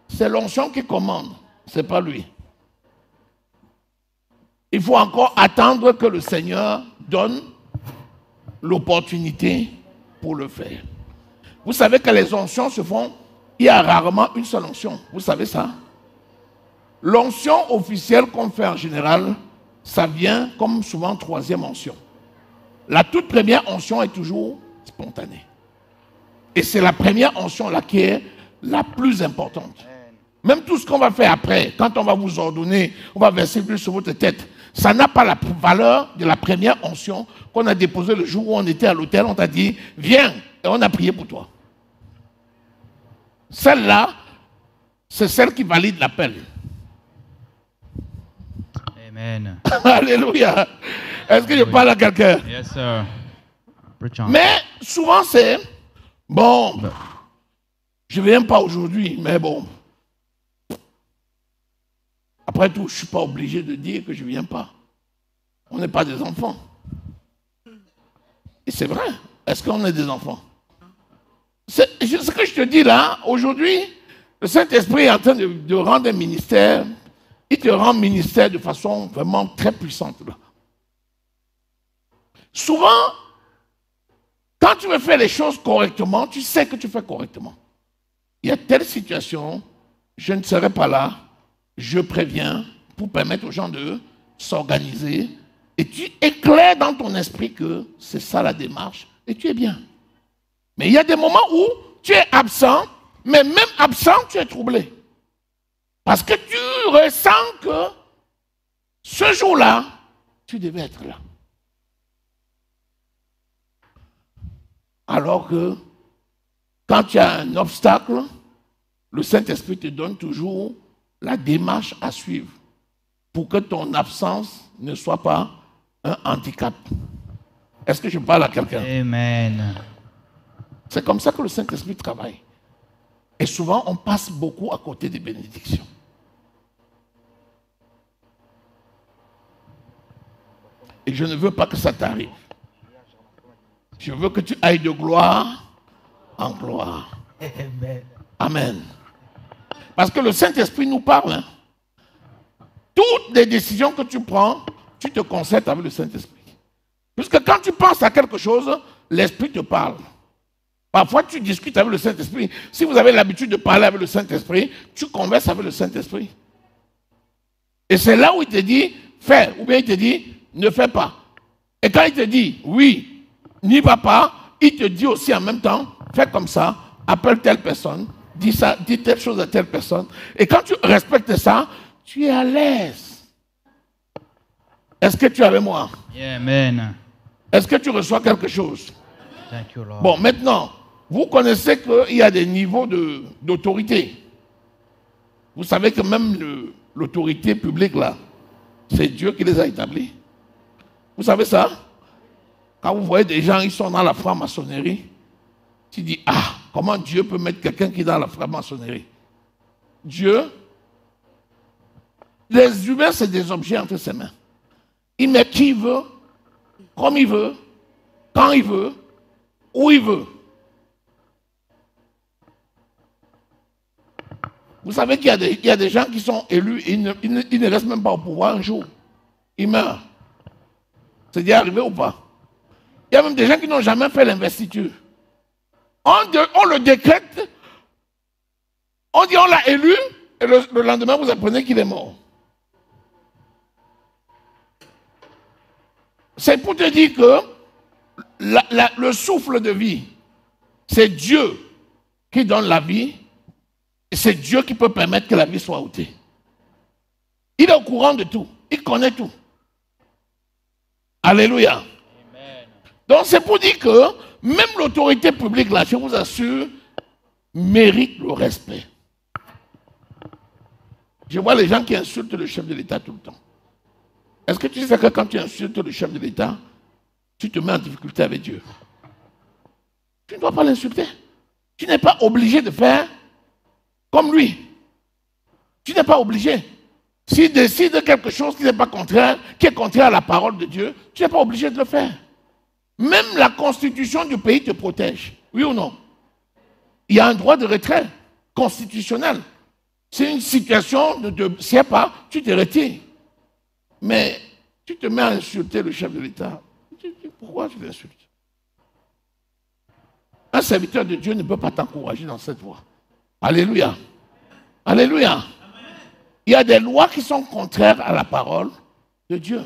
c'est l'onction qui commande, c'est pas lui. Il faut encore attendre que le Seigneur donne l'opportunité pour le faire. Vous savez que les onctions se font, il y a rarement une seule onction. Vous savez ça? L'onction officielle qu'on fait en général, ça vient comme souvent troisième onction. La toute première onction est toujours spontanée. Et c'est la première onction là qui est la plus importante. Même tout ce qu'on va faire après, quand on va vous ordonner, on va verser l'huile sur votre tête, ça n'a pas la valeur de la première onction qu'on a déposée le jour où on était à l'hôtel. On t'a dit, viens, et on a prié pour toi. Celle-là, c'est celle qui valide l'appel. Amen. Alléluia. Est-ce que je parle à quelqu'un? Yes, sir. Preach on. Mais souvent c'est, bon, je ne viens pas aujourd'hui, mais bon. Après tout, je ne suis pas obligé de dire que je ne viens pas. On n'est pas des enfants. Et c'est vrai. Est-ce qu'on est des enfants? Ce que je te dis là, aujourd'hui, le Saint-Esprit est en train de rendre un ministère. Il te rend ministère de façon vraiment très puissante. Là. Souvent, quand tu veux faire les choses correctement, tu sais que tu fais correctement. Il y a telle situation, je ne serai pas là, je préviens pour permettre aux gens de s'organiser et tu éclaires dans ton esprit que c'est ça la démarche et tu es bien. Mais il y a des moments où tu es absent, mais même absent, tu es troublé. Parce que tu ressens que ce jour-là, tu devais être là. Alors que quand il y a un obstacle, le Saint-Esprit te donne toujours la démarche à suivre pour que ton absence ne soit pas un handicap. Est-ce que je parle à quelqu'un? Amen. C'est comme ça que le Saint-Esprit travaille. Et souvent, on passe beaucoup à côté des bénédictions. Et je ne veux pas que ça t'arrive. Je veux que tu ailles de gloire en gloire. Amen. Amen. Parce que le Saint-Esprit nous parle. Hein. Toutes les décisions que tu prends, tu te concertes avec le Saint-Esprit. Puisque quand tu penses à quelque chose, l'Esprit te parle. Parfois, tu discutes avec le Saint-Esprit. Si vous avez l'habitude de parler avec le Saint-Esprit, tu converses avec le Saint-Esprit. Et c'est là où il te dit, fais, ou bien il te dit, ne fais pas. Et quand il te dit, oui, n'y va pas, il te dit aussi en même temps, fais comme ça, appelle telle personne, dis ça, dis telle chose à telle personne. Et quand tu respectes ça, tu es à l'aise. Est-ce que tu es avec moi? Amen. Est-ce que tu reçois quelque chose? Thank you, Lord. Bon, maintenant, vous connaissez qu'il y a des niveaux d'autorité. Vous savez que même l'autorité publique, là, c'est Dieu qui les a établis. Vous savez ça? Quand vous voyez des gens, ils sont dans la franc-maçonnerie, tu dis, ah, comment Dieu peut mettre quelqu'un qui est dans la franc-maçonnerie? Dieu, les humains, c'est des objets entre ses mains. Il met qui il veut, comme il veut, quand il veut, où il veut. Vous savez qu'il y a des gens qui sont élus, ils ne restent même pas au pouvoir un jour. Ils meurent. C'est déjà arrivé ou pas? Il y a même des gens qui n'ont jamais fait l'investiture. On le décrète, on dit on l'a élu, et le lendemain vous apprenez qu'il est mort. C'est pour te dire que le souffle de vie, c'est Dieu qui donne la vie, et c'est Dieu qui peut permettre que la vie soit ôtée. Il est au courant de tout, il connaît tout. Alléluia. Amen. Donc c'est pour dire que même l'autorité publique, là, je vous assure, mérite le respect. Je vois les gens qui insultent le chef de l'État tout le temps. Est-ce que tu sais que quand tu insultes le chef de l'État, tu te mets en difficulté avec Dieu? Tu ne dois pas l'insulter. Tu n'es pas obligé de faire comme lui. Tu n'es pas obligé. S'il décide quelque chose qui n'est pas contraire, qui est contraire à la parole de Dieu, tu n'es pas obligé de le faire. Même la constitution du pays te protège. Oui ou non? Il y a un droit de retrait constitutionnel. C'est une situation de s'il n'y a pas, tu te retires. Mais tu te mets à insulter le chef de l'État. Pourquoi tu l'insultes? Un serviteur de Dieu ne peut pas t'encourager dans cette voie. Alléluia. Alléluia. Il y a des lois qui sont contraires à la parole de Dieu.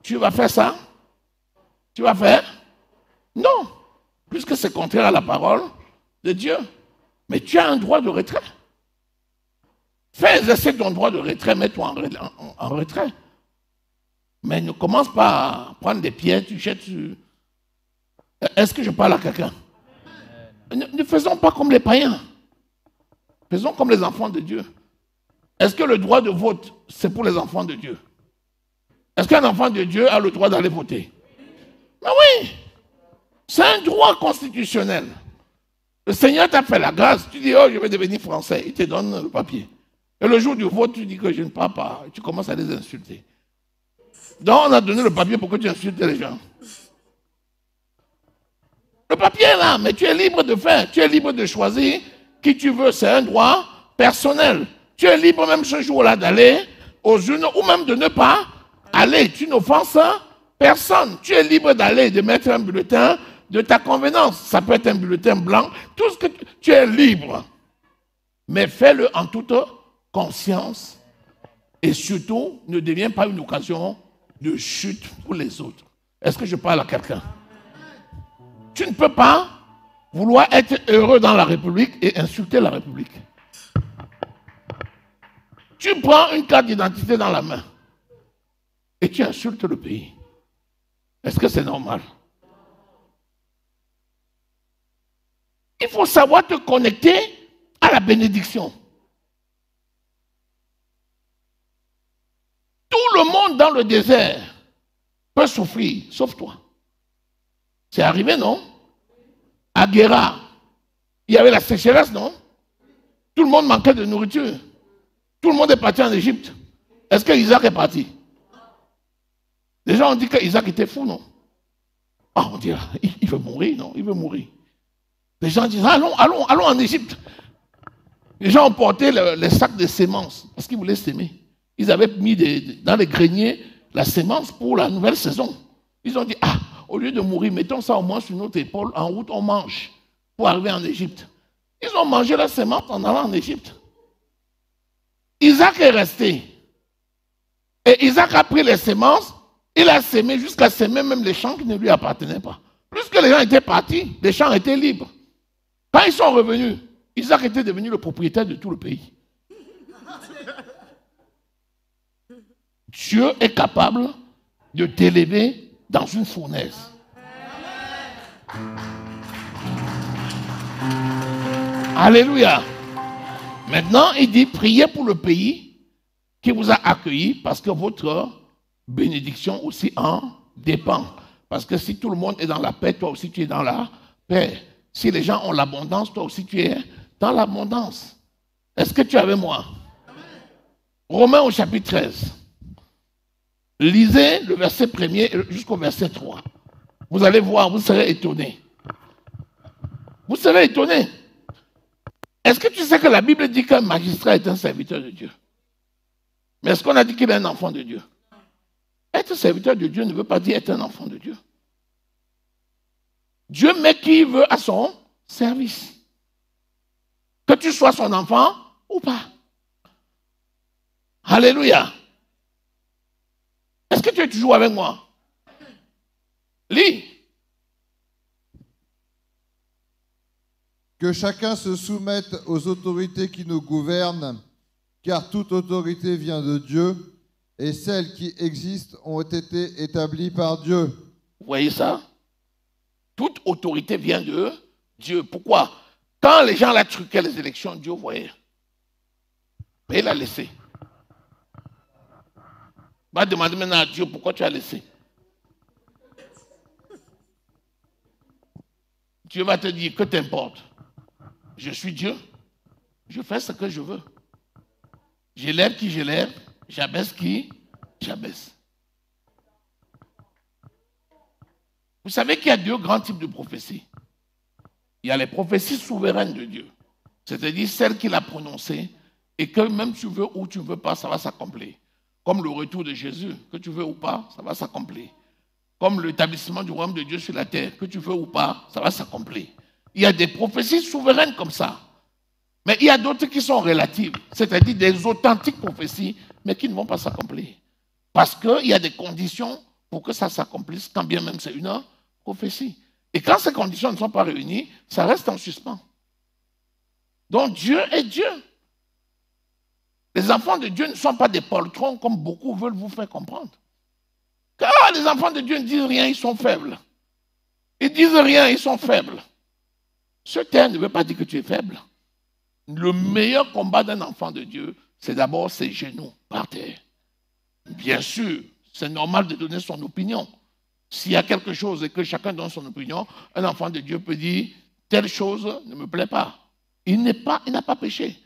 Tu vas faire ça? Tu vas faire? Non. Puisque c'est contraire à la parole de Dieu. Mais tu as un droit de retrait. Fais exercer ton droit de retrait, mets-toi en retrait. Mais ne commence pas à prendre des pierres, tu jettes sur... Est-ce que je parle à quelqu'un? Ne faisons pas comme les païens. Faisons comme les enfants de Dieu. Est-ce que le droit de vote, c'est pour les enfants de Dieu? Est-ce qu'un enfant de Dieu a le droit d'aller voter? Mais oui! C'est un droit constitutionnel. Le Seigneur t'a fait la grâce. Tu dis, oh, je vais devenir français. Il te donne le papier. Et le jour du vote, tu dis que je ne parle pas. Tu commences à les insulter. Donc, on a donné le papier pour que tu insultes les gens. Le papier est là, mais tu es libre de faire. Tu es libre de choisir qui tu veux. C'est un droit personnel. Tu es libre même ce jour-là d'aller aux urnes ou même de ne pas aller. Tu n'offenses personne. Tu es libre d'aller, de mettre un bulletin de ta convenance. Ça peut être un bulletin blanc. Tout ce que tu es libre. Mais fais-le en toute conscience. Et surtout, ne deviens pas une occasion de chute pour les autres. Est-ce que je parle à quelqu'un? Tu ne peux pas vouloir être heureux dans la République et insulter la République. Tu prends une carte d'identité dans la main et tu insultes le pays. Est-ce que c'est normal? Il faut savoir te connecter à la bénédiction. Tout le monde dans le désert peut souffrir, sauf toi. C'est arrivé, non? À Guéra, il y avait la sécheresse, non? Tout le monde manquait de nourriture. Tout le monde est parti en Égypte. Est-ce que Isaac est parti? Les gens ont dit que Isaac était fou, non? Ah, on dit, il veut mourir, non? Il veut mourir. Les gens disent, allons en Égypte. Les gens ont porté les sacs de semences parce qu'ils voulaient s'aimer. Ils avaient mis dans les greniers la sémence pour la nouvelle saison. Ils ont dit, au lieu de mourir, mettons ça au moins sur notre épaule, en route, on mange pour arriver en Égypte. Ils ont mangé la sémence en allant en Égypte. Isaac est resté. Et Isaac a pris les semences, il a sémé jusqu'à s'aimer même les champs qui ne lui appartenaient pas. Plus que les gens étaient partis, les champs étaient libres. Quand ils sont revenus, Isaac était devenu le propriétaire de tout le pays. Dieu est capable de t'élever dans une fournaise. Alléluia. Maintenant, il dit, priez pour le pays qui vous a accueilli parce que votre bénédiction aussi en dépend. Parce que si tout le monde est dans la paix, toi aussi tu es dans la paix. Si les gens ont l'abondance, toi aussi tu es dans l'abondance. Est-ce que tu es avec moi? Romains au chapitre 13. Lisez le verset 1er jusqu'au verset 3. Vous allez voir, vous serez étonnés. Vous serez étonnés. Est-ce que tu sais que la Bible dit qu'un magistrat est un serviteur de Dieu? Mais est-ce qu'on a dit qu'il est un enfant de Dieu? Être serviteur de Dieu ne veut pas dire être un enfant de Dieu. Dieu met qui il veut à son service. Que tu sois son enfant ou pas. Alléluia. Est-ce que tu es toujours avec moi? Lis. Que chacun se soumette aux autorités qui nous gouvernent, car toute autorité vient de Dieu, et celles qui existent ont été établies par Dieu. Vous voyez ça? Toute autorité vient de Dieu. Pourquoi? Quand les gens la truquaient les élections, Dieu voyait. Mais il a laissé. Va demander maintenant à Dieu pourquoi tu as laissé. Dieu va te dire, que t'importe? Je suis Dieu. Je fais ce que je veux. J'élève qui j'élève. J'abaisse qui j'abaisse. Vous savez qu'il y a deux grands types de prophéties. Il y a les prophéties souveraines de Dieu. C'est-à-dire celles qu'il a prononcées et que même tu veux ou tu ne veux pas, ça va s'accomplir. Comme le retour de Jésus, que tu veux ou pas, ça va s'accomplir. Comme l'établissement du royaume de Dieu sur la terre, que tu veux ou pas, ça va s'accomplir. Il y a des prophéties souveraines comme ça. Mais il y a d'autres qui sont relatives, c'est-à-dire des authentiques prophéties, mais qui ne vont pas s'accomplir. Parce qu'il y a des conditions pour que ça s'accomplisse, quand bien même c'est une prophétie. Et quand ces conditions ne sont pas réunies, ça reste en suspens. Donc Dieu est Dieu. Les enfants de Dieu ne sont pas des poltrons comme beaucoup veulent vous faire comprendre. Car les enfants de Dieu ne disent rien, ils sont faibles. Ils disent rien, ils sont faibles. Ce terme ne veut pas dire que tu es faible. Le meilleur combat d'un enfant de Dieu, c'est d'abord ses genoux par terre. Bien sûr, c'est normal de donner son opinion. S'il y a quelque chose et que chacun donne son opinion, un enfant de Dieu peut dire telle chose ne me plaît pas. Il n'a pas péché.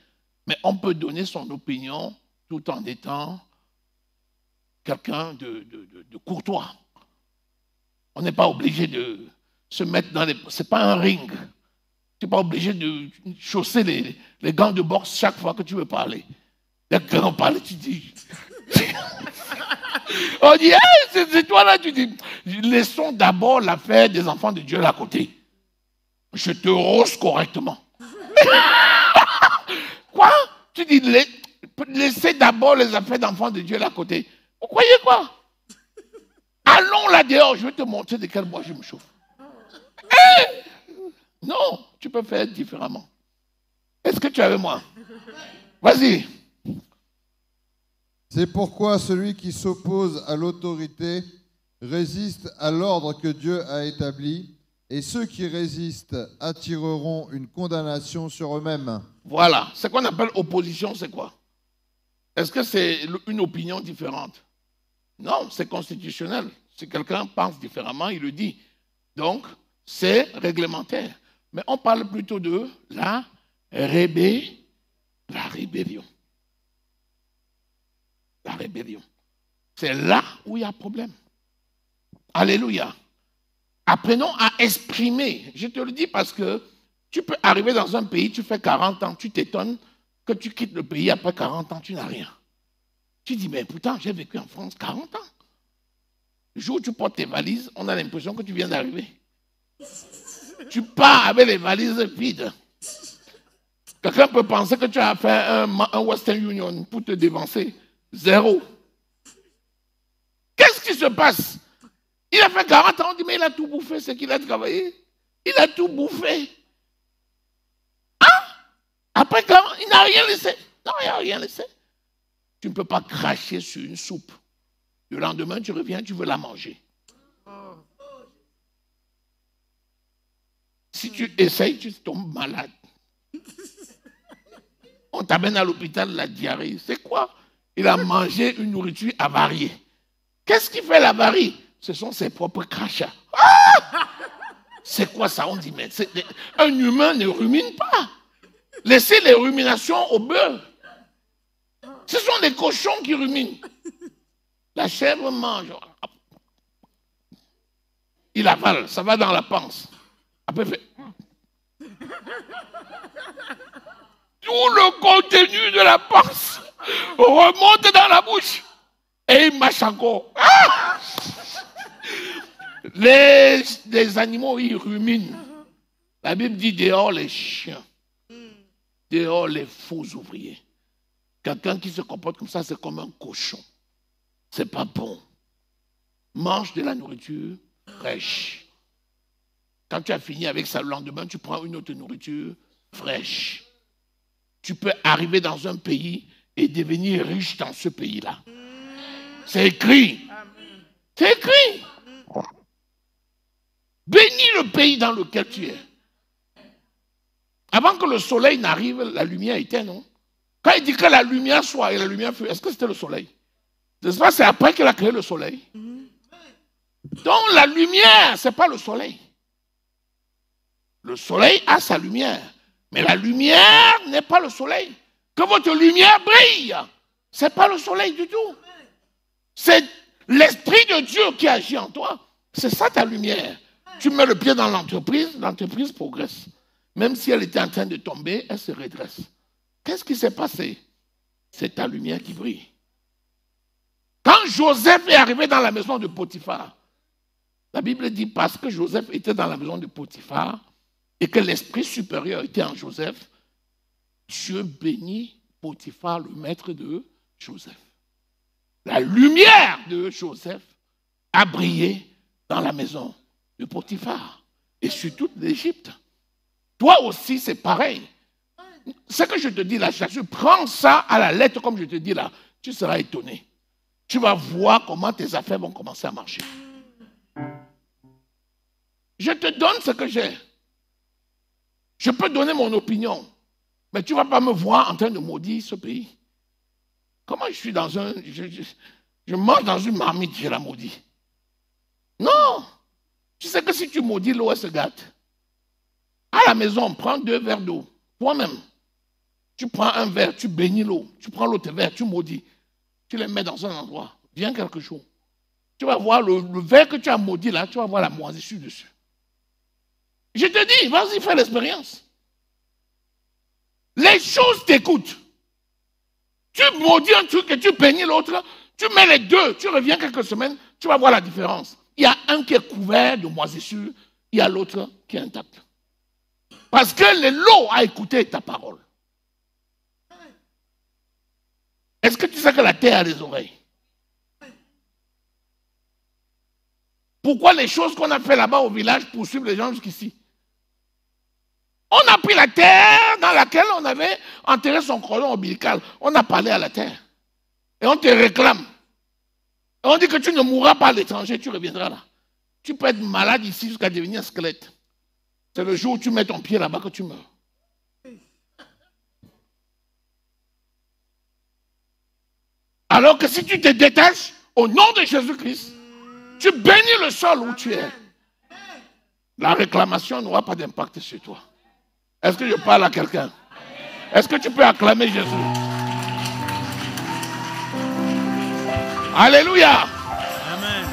Mais on peut donner son opinion tout en étant quelqu'un de courtois. On n'est pas obligé de se mettre dans les... Ce n'est pas un ring. Tu n'es pas obligé de chausser les gants de boxe chaque fois que tu veux parler. Dès qu'on parle, tu dis... On dit, hey, c'est toi là, tu dis, laissons d'abord l'affaire des enfants de Dieu là à côté. Je te rose correctement. Quoi? Tu dis, laissez d'abord les affaires d'enfants de Dieu là à côté. Vous croyez quoi? Allons là dehors, je vais te montrer de quel bois je me chauffe. Non, tu peux faire différemment. Est-ce que tu es avec moi? Vas-y. C'est pourquoi celui qui s'oppose à l'autorité résiste à l'ordre que Dieu a établi, Et ceux qui résistent attireront une condamnation sur eux-mêmes. Voilà. Ce qu'on appelle opposition, c'est quoi? Est-ce que c'est une opinion différente? Non, c'est constitutionnel. Si quelqu'un pense différemment, il le dit. Donc, c'est réglementaire. Mais on parle plutôt de la rébellion. La rébellion. La rébellion. C'est là où il y a problème. Alléluia. Apprenons à exprimer. Je te le dis parce que tu peux arriver dans un pays, tu fais 40 ans, tu t'étonnes que tu quittes le pays après 40 ans, tu n'as rien. Tu dis, mais pourtant, j'ai vécu en France 40 ans. Le jour où tu portes tes valises, on a l'impression que tu viens d'arriver. Tu pars avec les valises vides. Quelqu'un peut penser que tu as fait un Western Union pour te dévancer. Zéro. Qu'est-ce qui se passe? Il a fait 40 ans, on dit, mais il a tout bouffé, c'est qu'il a travaillé. Il a tout bouffé. Hein? Après 40, il n'a rien laissé. Non, il n'a rien laissé. Tu ne peux pas cracher sur une soupe. Le lendemain, tu reviens, tu veux la manger. Si tu essayes, tu tombes malade. On t'amène à l'hôpital, la diarrhée. C'est quoi? Il a mangé une nourriture avariée. Qu'est-ce qui fait l'avarie? Ce sont ses propres crachats. Ah! C'est quoi ça? On dit, mais un humain ne rumine pas. Laissez les ruminations au beurre. Ce sont des cochons qui ruminent. La chèvre mange. Il avale, ça va dans la panse. Après, il fait... Tout le contenu de la panse remonte dans la bouche. Et il mâche encore. Ah! Les animaux, ils ruminent. La Bible dit dehors les chiens. Dehors les faux ouvriers. Quelqu'un qui se comporte comme ça, c'est comme un cochon. C'est pas bon. Mange de la nourriture fraîche. Quand tu as fini avec ça le lendemain, tu prends une autre nourriture fraîche. Tu peux arriver dans un pays et devenir riche dans ce pays-là. C'est écrit. C'est écrit. Bénis le pays dans lequel tu es. Avant que le soleil n'arrive, la lumière était, non? Quand il dit que la lumière soit et la lumière fut, est-ce que c'était le soleil? N'est-ce pas? C'est après qu'il a créé le soleil. Donc la lumière, ce n'est pas le soleil. Le soleil a sa lumière. Mais la lumière n'est pas le soleil. Que votre lumière brille, ce n'est pas le soleil du tout. C'est l'Esprit de Dieu qui agit en toi. C'est ça ta lumière. Tu mets le pied dans l'entreprise progresse. Même si elle était en train de tomber, elle se redresse. Qu'est-ce qui s'est passé? C'est ta lumière qui brille. Quand Joseph est arrivé dans la maison de Potiphar, la Bible dit parce que Joseph était dans la maison de Potiphar et que l'esprit supérieur était en Joseph, Dieu bénit Potiphar, le maître de Joseph. La lumière de Joseph a brillé dans la maison de Potiphar et sur toute l'Égypte. Toi aussi, c'est pareil. Ce que je te dis là, je prends ça à la lettre comme je te dis là, tu seras étonné. Tu vas voir comment tes affaires vont commencer à marcher. Je te donne ce que j'ai. Je peux donner mon opinion, mais tu ne vas pas me voir en train de maudire ce pays. Comment je suis dans un... Je mange dans une marmite, je la maudis. Non. Tu sais que si tu maudis, l'eau, elle se gâte. À la maison, prends 2 verres d'eau. Toi-même. Tu prends un verre, tu bénis l'eau. Tu prends l'autre verre, tu maudis. Tu les mets dans un endroit. Viens quelque chose. Tu vas voir le verre que tu as maudit là, tu vas voir la moisissure dessus. Je te dis, vas-y, fais l'expérience. Les choses t'écoutent. Tu maudis un truc et tu bénis l'autre, tu mets les deux, tu reviens quelques semaines, tu vas voir la différence. Il y a un qui est couvert de moisissure, il y a l'autre qui est intact. Parce que l'eau a écouté ta parole. Est-ce que tu sais que la terre a des oreilles? Pourquoi les choses qu'on a fait là-bas au village poursuivent les gens jusqu'ici? On a pris la terre dans laquelle on avait enterré son cordon ombilical. On a parlé à la terre. Et on te réclame. Et on dit que tu ne mourras pas à l'étranger, tu reviendras là. Tu peux être malade ici jusqu'à devenir un squelette. c'est le jour où tu mets ton pied là-bas que tu meurs. Alors que si tu te détaches au nom de Jésus-Christ, tu bénis le sol où tu es. La réclamation n'aura pas d'impact sur toi. Est-ce que je parle à quelqu'un? Est-ce que tu peux acclamer Jésus? Alléluia! Amen.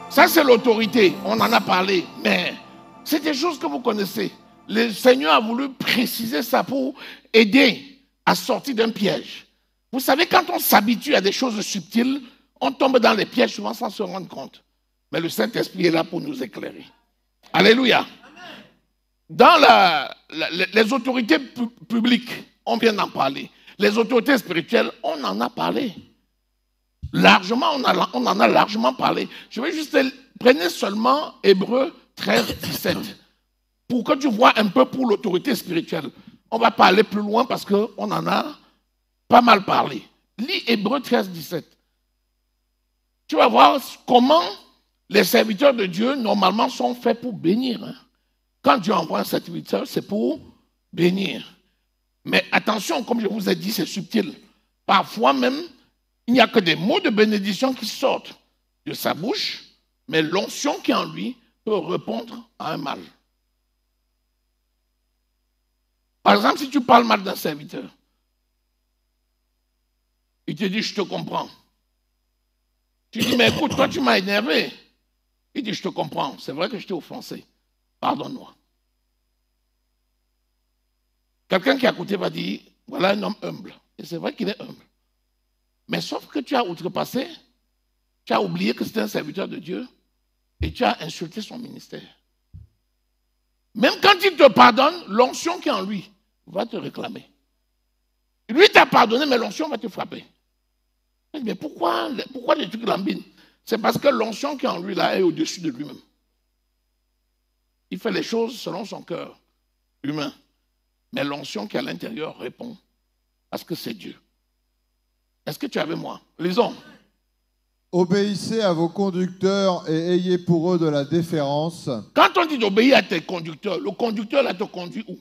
Ça, c'est l'autorité. On en a parlé. Mais c'est des choses que vous connaissez. Le Seigneur a voulu préciser ça pour aider à sortir d'un piège. Vous savez, quand on s'habitue à des choses subtiles, on tombe dans les pièges souvent sans se rendre compte. Mais le Saint-Esprit est là pour nous éclairer. Alléluia. Dans les autorités publiques, on vient d'en parler. Les autorités spirituelles, on en a parlé. Largement, on en a largement parlé. Je vais juste prenez seulement Hébreux 13, 17. Pour que tu vois un peu pour l'autorité spirituelle. On va pas aller plus loin parce qu'on en a pas mal parlé. Lis Hébreux 13, 17. Tu vas voir comment les serviteurs de Dieu, normalement, sont faits pour bénir. Hein. Quand Dieu envoie un serviteur, c'est pour bénir. Mais attention, comme je vous ai dit, c'est subtil. Parfois même, il n'y a que des mots de bénédiction qui sortent de sa bouche, mais l'onction qui est en lui peut répondre à un mal. Par exemple, si tu parles mal d'un serviteur, il te dit, je te comprends. Tu dis, mais écoute, toi, tu m'as énervé. Il dit, je te comprends. C'est vrai que je t'ai offensé. Pardonne-moi. Quelqu'un qui a écouté va dire, voilà un homme humble. Et c'est vrai qu'il est humble. Mais sauf que tu as outrepassé, tu as oublié que c'était un serviteur de Dieu et tu as insulté son ministère. Même quand il te pardonne, l'onction qui est en lui va te réclamer. Lui t'a pardonné, mais l'onction va te frapper. Mais pourquoi les trucs lambines? C'est parce que l'onction qui est en lui là est au-dessus de lui-même. Il fait les choses selon son cœur humain. Mais l'onction qui est à l'intérieur répond parce que c'est Dieu. Est-ce que tu es avec moi? Lisons. Obéissez à vos conducteurs et ayez pour eux de la déférence. Quand on dit d'obéir à tes conducteurs, le conducteur là te conduit où?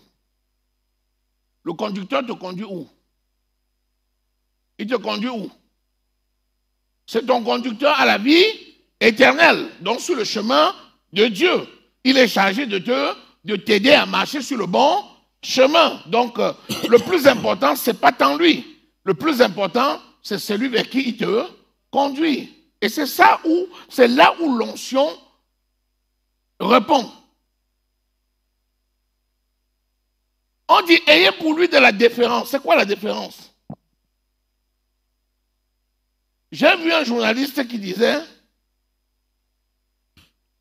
Le conducteur te conduit où? Il te conduit où? C'est ton conducteur à la vie éternelle, donc sur le chemin de Dieu. Il est chargé de t'aider à marcher sur le bon chemin. Donc, le plus important, ce n'est pas tant lui. Le plus important, c'est celui vers qui il te conduit. Et c'est là où l'onction répond. On dit, ayez pour lui de la déférence. C'est quoi la déférence? J'ai vu un journaliste qui disait,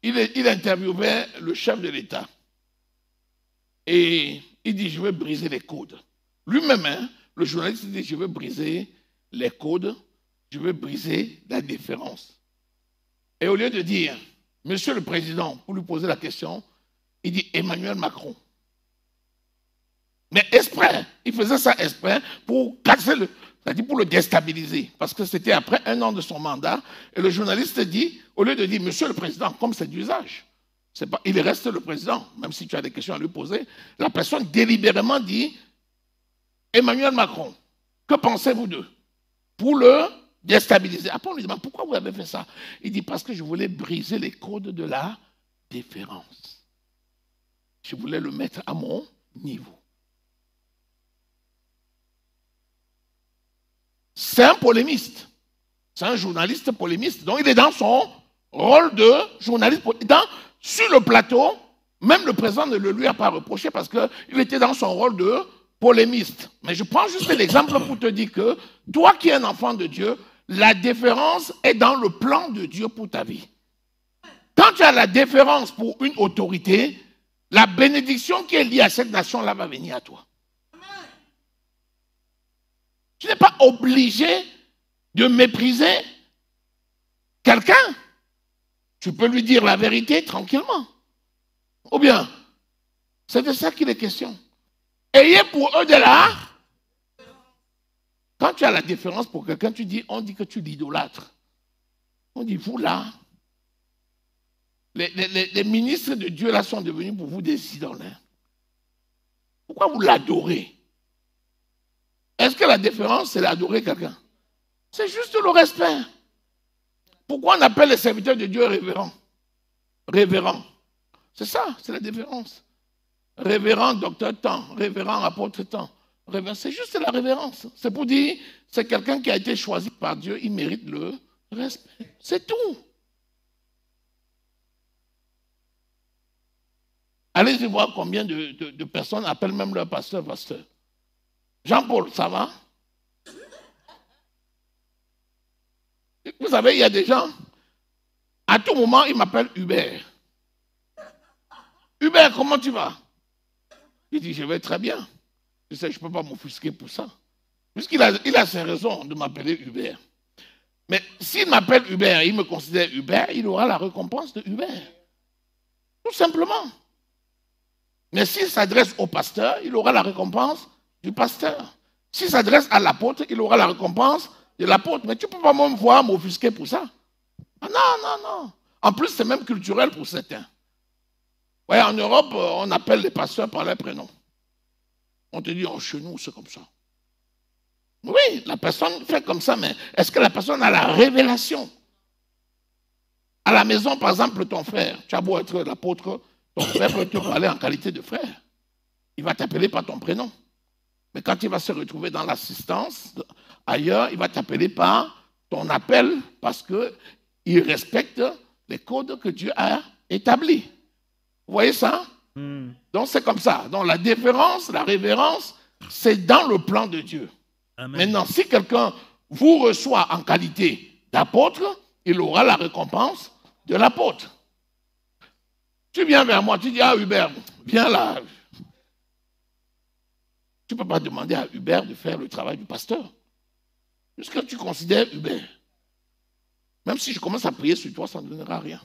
il interviewait le chef de l'État. Et il dit, je vais briser les codes. Lui-même, hein, le journaliste dit, je vais briser les codes, je vais briser la déférence. Et au lieu de dire, Monsieur le Président, pour lui poser la question, il dit Emmanuel Macron. Mais exprès, il faisait ça exprès pour casser c'est-à-dire pour le déstabiliser, parce que c'était après 1 an de son mandat, et le journaliste dit, au lieu de dire Monsieur le Président, comme c'est d'usage, il reste le président, même si tu as des questions à lui poser, la personne délibérément dit Emmanuel Macron, que pensez-vous d'eux? Pour le déstabiliser. Après on lui demande pourquoi vous avez fait ça? Il dit parce que je voulais briser les codes de la déférence. Je voulais le mettre à mon niveau. C'est un polémiste. C'est un journaliste polémiste. Donc il est dans son rôle de journaliste. Sur le plateau, même le président ne le lui a pas reproché parce qu'il était dans son rôle de polémiste. Mais je prends juste l'exemple pour te dire que toi qui es un enfant de Dieu, la déférence est dans le plan de Dieu pour ta vie. Quand tu as la déférence pour une autorité, la bénédiction qui est liée à cette nation-là va venir à toi. Tu n'es pas obligé de mépriser quelqu'un. Tu peux lui dire la vérité tranquillement. Ou bien, c'est de ça qu'il est question. Ayez pour eux de la... Quand tu as la différence pour quelqu'un, on dit que tu l'idolâtres. On dit, vous là, les ministres de Dieu là sont devenus pour vous des idoles. Hein? Pourquoi vous l'adorez? Est-ce que la différence, c'est d'adorer quelqu'un? C'est juste le respect. Pourquoi on appelle les serviteurs de Dieu révérends? Révérends. C'est ça, c'est la différence. Révérend docteur tant, révérend apôtre tant. C'est juste la révérence. C'est pour dire, c'est quelqu'un qui a été choisi par Dieu, il mérite le respect. C'est tout. Allez-y voir combien de personnes appellent même leur pasteur, pasteur. Jean-Paul, ça va? Vous savez, il y a des gens, à tout moment, ils m'appellent Hubert. Hubert, comment tu vas? Il dit, je vais très bien. Je sais, je ne peux pas m'offusquer pour ça. Puisqu'il a ses raisons de m'appeler Hubert. Mais s'il m'appelle Hubert, il me considère Hubert, il aura la récompense de Hubert. Tout simplement. Mais s'il s'adresse au pasteur, il aura la récompense du pasteur. S'il s'adresse à l'apôtre, il aura la récompense de l'apôtre. Mais tu ne peux pas même voir m'offusquer pour ça. Ah non, non, non. En plus, c'est même culturel pour certains. Ouais, en Europe, on appelle les pasteurs par leur prénom. On te dit, oh, chez nous, c'est comme ça. Oui, la personne fait comme ça, mais est-ce que la personne a la révélation? À la maison, par exemple, ton frère, tu as beau être l'apôtre, ton frère peut te parler en qualité de frère. Il va t'appeler par ton prénom. Mais quand il va se retrouver dans l'assistance, ailleurs, il va t'appeler par ton appel parce qu'il respecte les codes que Dieu a établis. Vous voyez ça? Donc c'est comme ça. Donc la déférence, la révérence, c'est dans le plan de Dieu. Amen. Maintenant, si quelqu'un vous reçoit en qualité d'apôtre, il aura la récompense de l'apôtre. Tu viens vers moi, tu dis, ah Hubert, viens là. Tu ne peux pas demander à Hubert de faire le travail du pasteur. Puisque tu considères Hubert. Même si je commence à prier sur toi, ça ne donnera rien.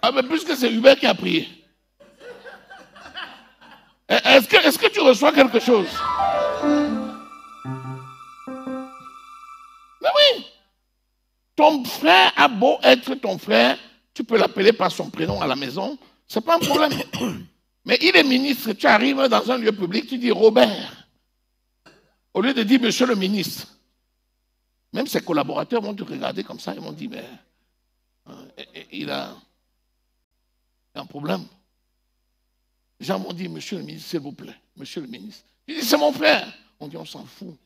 Ah mais puisque c'est Hubert qui a prié. Est-ce que tu reçois quelque chose? Mais oui. Ton frère a beau être ton frère, tu peux l'appeler par son prénom à la maison, ce n'est pas un problème. Mais il est ministre, tu arrives dans un lieu public, tu dis Robert. Au lieu de dire monsieur le ministre. Même ses collaborateurs vont te regarder comme ça, ils vont dire, mais il a un problème. Les gens m'ont dit, monsieur le ministre, s'il vous plaît, monsieur le ministre. Il dit, c'est mon frère. On dit, on s'en fout.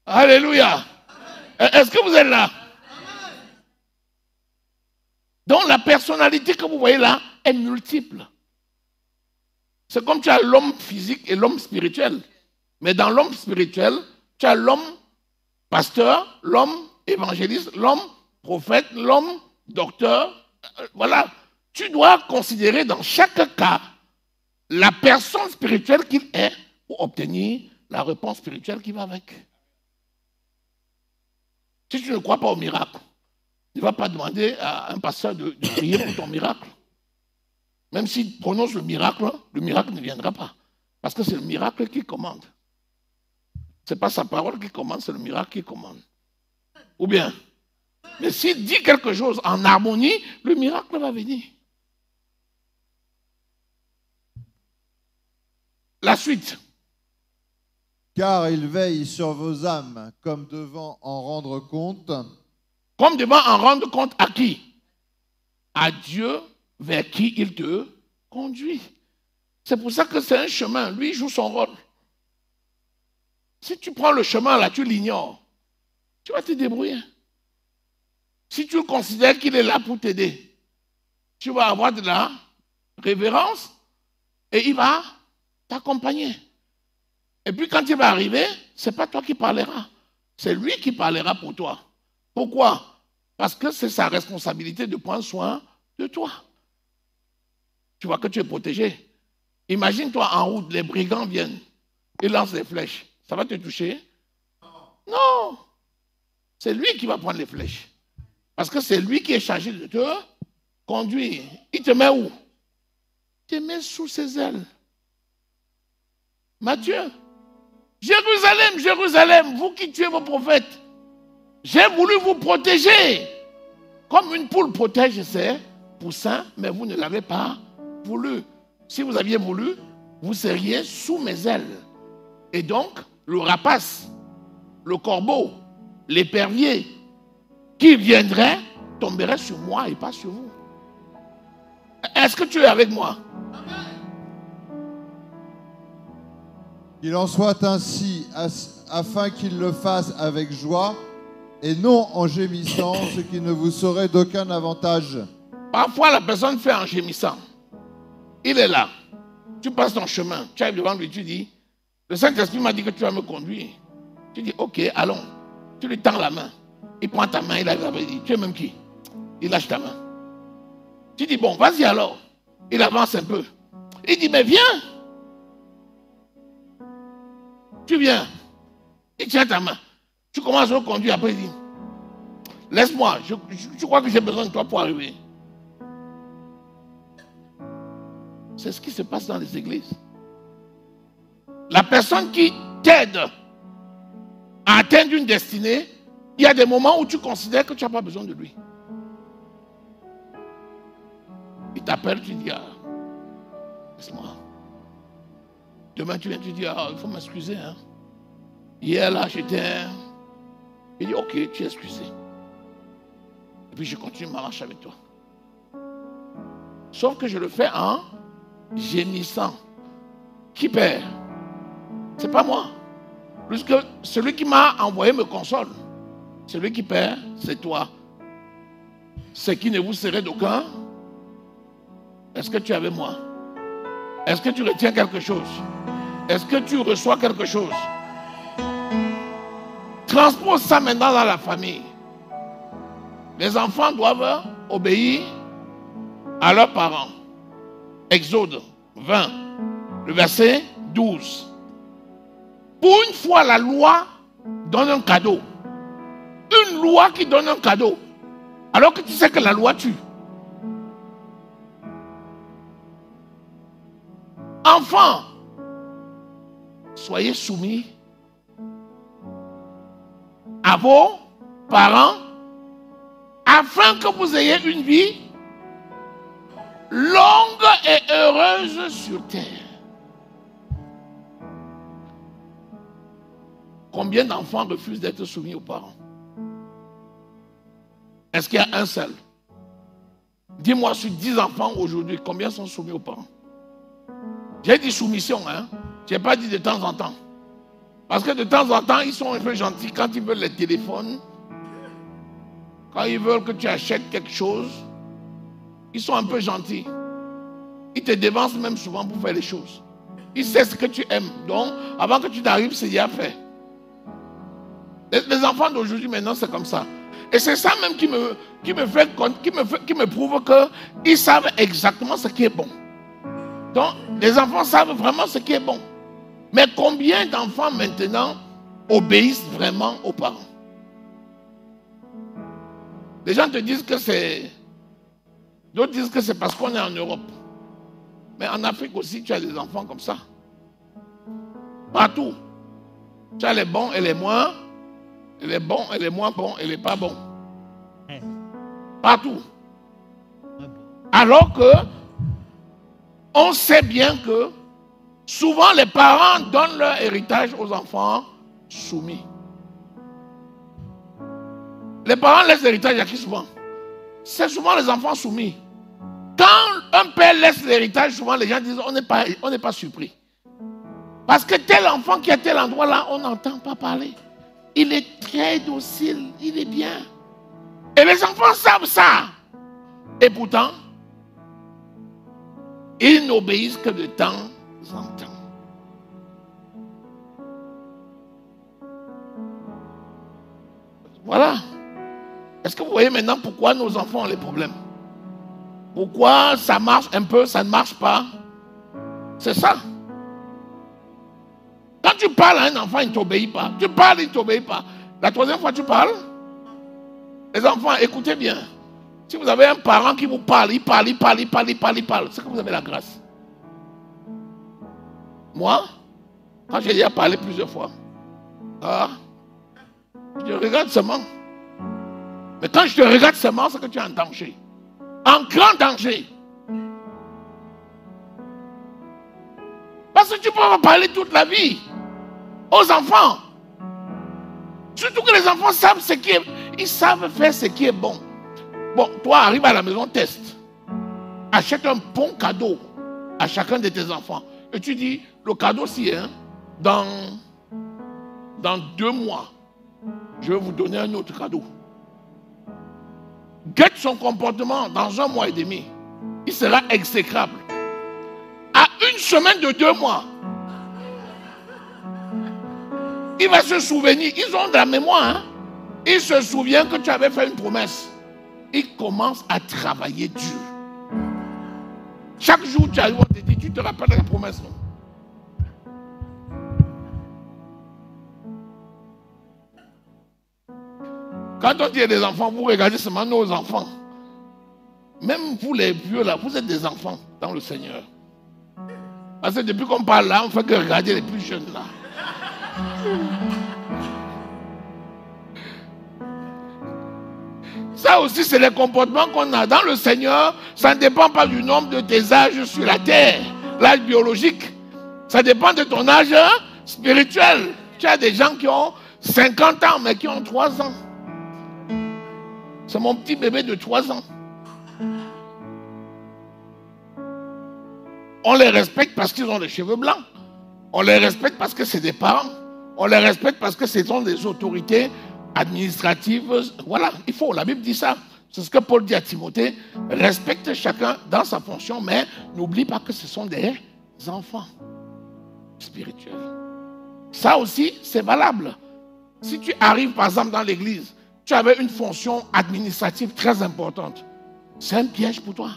Alléluia. Est-ce que vous êtes là? Donc la personnalité que vous voyez là est multiple. C'est comme tu as l'homme physique et l'homme spirituel. Mais dans l'homme spirituel, tu as l'homme pasteur, l'homme évangéliste, l'homme prophète, l'homme docteur. Voilà. Tu dois considérer dans chaque cas la personne spirituelle qu'il est pour obtenir la réponse spirituelle qui va avec. Si tu ne crois pas au miracle, tu ne vas pas demander à un pasteur de prier pour ton miracle. Même s'il prononce le miracle ne viendra pas. Parce que c'est le miracle qui commande. Ce n'est pas sa parole qui commande, c'est le miracle qui commande. Ou bien, mais s'il dit quelque chose en harmonie, le miracle va venir. La suite. Car il veille sur vos âmes comme devant en rendre compte. Comme devant en rendre compte à qui? À Dieu vers qui il te conduit. C'est pour ça que c'est un chemin. Lui joue son rôle. Si tu prends le chemin là, tu l'ignores. Tu vas te débrouiller. Si tu considères qu'il est là pour t'aider, tu vas avoir de la révérence et il va t'accompagner. Et puis quand il va arriver, ce n'est pas toi qui parleras. C'est lui qui parlera pour toi. Pourquoi? Parce que c'est sa responsabilité de prendre soin de toi. Tu vois que tu es protégé. Imagine-toi en route, les brigands viennent. Ils lancent des flèches. Ça va te toucher? Non. C'est lui qui va prendre les flèches. Parce que c'est lui qui est chargé de te conduire. Il te met où? Il te met sous ses ailes. Matthieu. Jérusalem, Jérusalem, vous qui tuez vos prophètes. J'ai voulu vous protéger. Comme une poule protège ses poussins, mais vous ne l'avez pas voulu. Si vous aviez voulu, vous seriez sous mes ailes. Et donc, le rapace, le corbeau, l'épervier, qui viendrait, tomberait sur moi et pas sur vous. Est-ce que tu es avec moi? Qu'il en soit ainsi, afin qu'il le fasse avec joie, et non en gémissant, ce qui ne vous serait d'aucun avantage. Parfois, la personne fait en gémissant. Il est là. Tu passes ton chemin. Tu arrives devant lui, tu dis, le Saint-Esprit m'a dit que tu vas me conduire. Tu dis, ok, allons. Tu lui tends la main. Il prend ta main, il arrive avec lui. Tu es même qui? Il lâche ta main. Tu dis, bon, vas-y alors. Il avance un peu. Il dit, mais viens. Tu viens. Il tient ta main. Tu commences à le conduire. Après, il dit, laisse-moi. Je crois que j'ai besoin de toi pour arriver. C'est ce qui se passe dans les églises. La personne qui t'aide à atteindre une destinée, il y a des moments où tu considères que tu n'as pas besoin de lui. Il t'appelle, tu dis, ah, laisse-moi. Demain, tu viens, tu dis, ah, il faut m'excuser. Hein. Hier, là, j'étais... Il dit, ok, tu es excusé. Et puis, je continue ma marche avec toi. Sauf que je le fais en gémissant. Qui perd? C'est pas moi. Puisque celui qui m'a envoyé me console. Celui qui perd, c'est toi. Ce qui ne vous serait d'aucun. Est-ce que tu es avec moi? Est-ce que tu retiens quelque chose? Est-ce que tu reçois quelque chose? Transpose ça maintenant dans la famille. Les enfants doivent obéir à leurs parents. Exode 20, le verset 12. Pour une fois, la loi donne un cadeau. Une loi qui donne un cadeau. Alors que tu sais que la loi tue. Enfants, soyez soumis à vos parents afin que vous ayez une vie longue et heureuse sur terre. Combien d'enfants refusent d'être soumis aux parents? Est-ce qu'il y a un seul? Dis-moi, sur 10 enfants aujourd'hui, combien sont soumis aux parents? J'ai dit soumission, hein? Je n'ai pas dit de temps en temps. Parce que de temps en temps, ils sont un peu gentils quand ils veulent les téléphones. Quand ils veulent que tu achètes quelque chose, ils sont un peu gentils. Ils te devancent même souvent pour faire les choses. Ils savent ce que tu aimes. Donc, avant que tu n'arrives, c'est déjà fait. Les enfants d'aujourd'hui, maintenant, c'est comme ça. Et c'est ça même qui me prouve qu'ils savent exactement ce qui est bon. Donc, les enfants savent vraiment ce qui est bon. Mais combien d'enfants maintenant obéissent vraiment aux parents? Les gens te disent que c'est... D'autres disent que c'est parce qu'on est en Europe. Mais en Afrique aussi, tu as des enfants comme ça. Partout. Tu as les bons et les moins. Et les bons et les moins bons et les pas bons. Partout. Alors que on sait bien que souvent les parents donnent leur héritage aux enfants soumis. Les parents laissent l'héritage à qui souvent? C'est souvent les enfants soumis. Quand un père laisse l'héritage, souvent les gens disent on n'est pas surpris. Parce que tel enfant qui est à tel endroit là, on n'entend pas parler. Il est très docile, il est bien. Et les enfants savent ça. Et pourtant, ils n'obéissent que de temps en temps. Voilà. Est-ce que vous voyez maintenant pourquoi nos enfants ont les problèmes? Pourquoi ça marche un peu, ça ne marche pas? C'est ça. Quand tu parles à un enfant, il ne t'obéit pas. Tu parles, il ne t'obéit pas. La troisième fois, tu parles. Les enfants, écoutez bien. Si vous avez un parent qui vous parle, il parle. C'est que vous avez la grâce. Moi, quand j'ai déjà parlé plusieurs fois, je regarde seulement. Mais quand je te regarde seulement, c'est que tu es en danger. En grand danger. Parce que tu peux pas parler toute la vie aux enfants. Surtout que les enfants savent ce qui est... Ils savent faire ce qui est bon. Bon, toi, arrive à la maison, teste. Achète un bon cadeau à chacun de tes enfants. Et tu dis, le cadeau, si, hein, dans 2 mois, je vais vous donner un autre cadeau. Guette son comportement dans 1 mois et demi. Il sera exécrable. À 1 semaine de 2 mois, il va se souvenir. Ils ont de la mémoire. Hein? Il se souvient que tu avais fait une promesse. Il commence à travailler dur. Chaque jour, tu arrives, on te dit, tu te rappelles la promesse, non? Quand on dit des enfants, vous regardez seulement nos enfants. Même vous les vieux là, vous êtes des enfants dans le Seigneur. Parce que depuis qu'on parle là, on ne fait que regarder les plus jeunes là. Ça aussi, c'est les comportements qu'on a dans le Seigneur. Ça ne dépend pas du nombre de tes âges sur la terre, l'âge biologique. Ça dépend de ton âge spirituel. Tu as des gens qui ont 50 ans, mais qui ont 3 ans. C'est mon petit bébé de 3 ans. On les respecte parce qu'ils ont les cheveux blancs. On les respecte parce que c'est des parents. On les respecte parce que ce sont des autorités administratives. Voilà, il faut, la Bible dit ça. C'est ce que Paul dit à Timothée. Respecte chacun dans sa fonction, mais n'oublie pas que ce sont des enfants spirituels. Ça aussi, c'est valable. Si tu arrives, par exemple, dans l'église, tu avais une fonction administrative très importante. C'est un piège pour toi.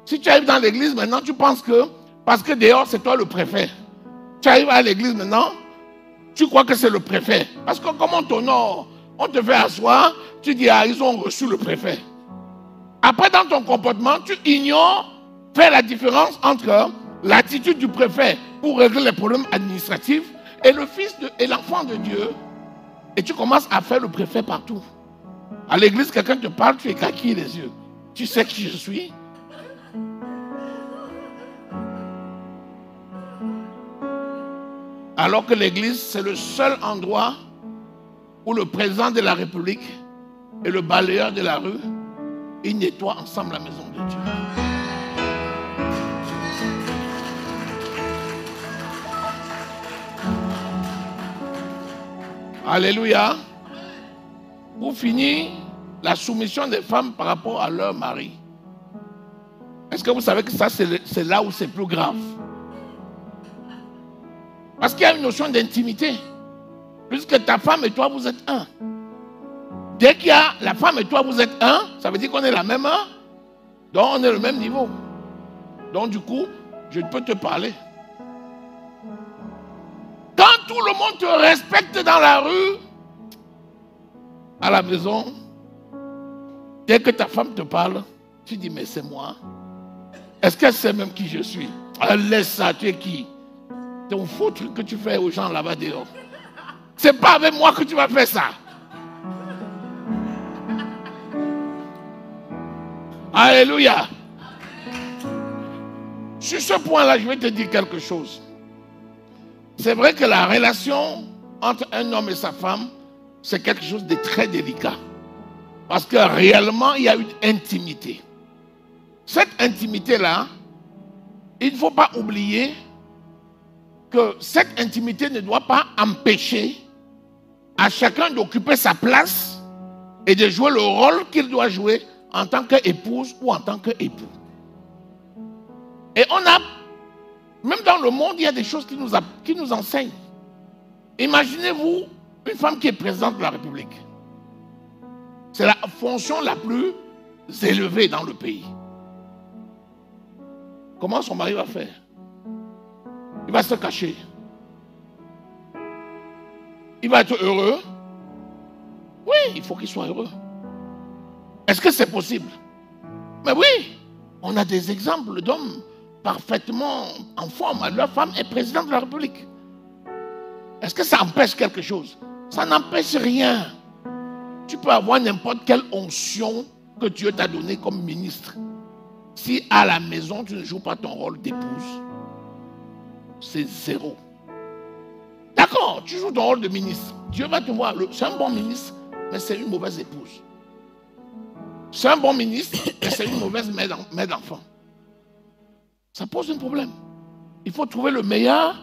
Si tu arrives dans l'église maintenant, tu penses que, parce que dehors, c'est toi le préfet. Tu arrives à l'église maintenant, tu crois que c'est le préfet. Parce que comme on t'honore, on te fait asseoir, tu dis, ah, ils ont reçu le préfet. Après, dans ton comportement, tu ignores, faire la différence entre l'attitude du préfet pour régler les problèmes administratifs et le fils et l'enfant de Dieu. Et tu commences à faire le préfet partout. À l'église, quelqu'un te parle, tu écarquilles les yeux. Tu sais qui je suis? Alors que l'église, c'est le seul endroit où le président de la République et le balayeur de la rue, ils nettoient ensemble la maison de Dieu. Alléluia. Pour finir, la soumission des femmes par rapport à leur mari. Est-ce que vous savez que ça, c'est là où c'est plus grave? Parce qu'il y a une notion d'intimité. Puisque ta femme et toi, vous êtes un. Dès qu'il y a la femme et toi, vous êtes un, ça veut dire qu'on est la même un. Donc on est le même niveau. Donc du coup, je peux te parler. Quand tout le monde te respecte dans la rue, à la maison, dès que ta femme te parle, tu dis, mais c'est moi. Est-ce qu'elle sait même qui je suis? Laisse ça, tu es qui? Ton faux truc que tu fais aux gens là-bas dehors. C'est pas avec moi que tu vas faire ça. Alléluia. Sur ce point-là, je vais te dire quelque chose. C'est vrai que la relation entre un homme et sa femme, c'est quelque chose de très délicat. Parce que réellement, il y a une intimité. Cette intimité-là, il ne faut pas oublier que cette intimité ne doit pas empêcher à chacun d'occuper sa place et de jouer le rôle qu'il doit jouer en tant qu'épouse ou en tant qu'époux. Et on a, même dans le monde, il y a des choses qui nous enseignent. Imaginez-vous une femme qui est présidente de la République. C'est la fonction la plus élevée dans le pays. Comment son mari va faire? Il va se cacher. Il va être heureux. Oui, il faut qu'il soit heureux. Est-ce que c'est possible? Mais oui, on a des exemples d'hommes parfaitement en forme. Leur femme est présidente de la République. Est-ce que ça empêche quelque chose? Ça n'empêche rien. Tu peux avoir n'importe quelle onction que Dieu t'a donnée comme ministre. Si à la maison, tu ne joues pas ton rôle d'épouse, c'est zéro. D'accord, tu joues ton rôle de ministre. Dieu va te voir. C'est un bon ministre, mais c'est une mauvaise épouse. C'est un bon ministre, mais c'est une mauvaise mère d'enfant. Ça pose un problème. Il faut trouver le meilleur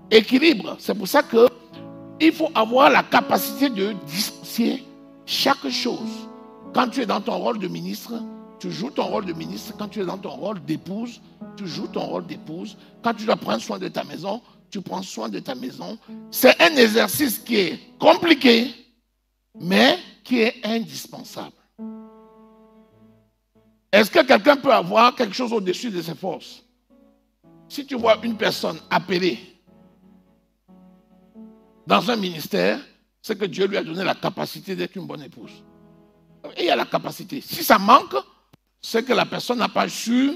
équilibre. C'est pour ça qu'il faut avoir la capacité de dissocier chaque chose. Quand tu es dans ton rôle de ministre, tu joues ton rôle de ministre. Quand tu es dans ton rôle d'épouse, tu joues ton rôle d'épouse. Quand tu dois prendre soin de ta maison, tu prends soin de ta maison. C'est un exercice qui est compliqué, mais qui est indispensable. Est-ce que quelqu'un peut avoir quelque chose au-dessus de ses forces? Si tu vois une personne appelée dans un ministère, c'est que Dieu lui a donné la capacité d'être une bonne épouse. Et il y a la capacité. Si ça manque, c'est que la personne n'a pas su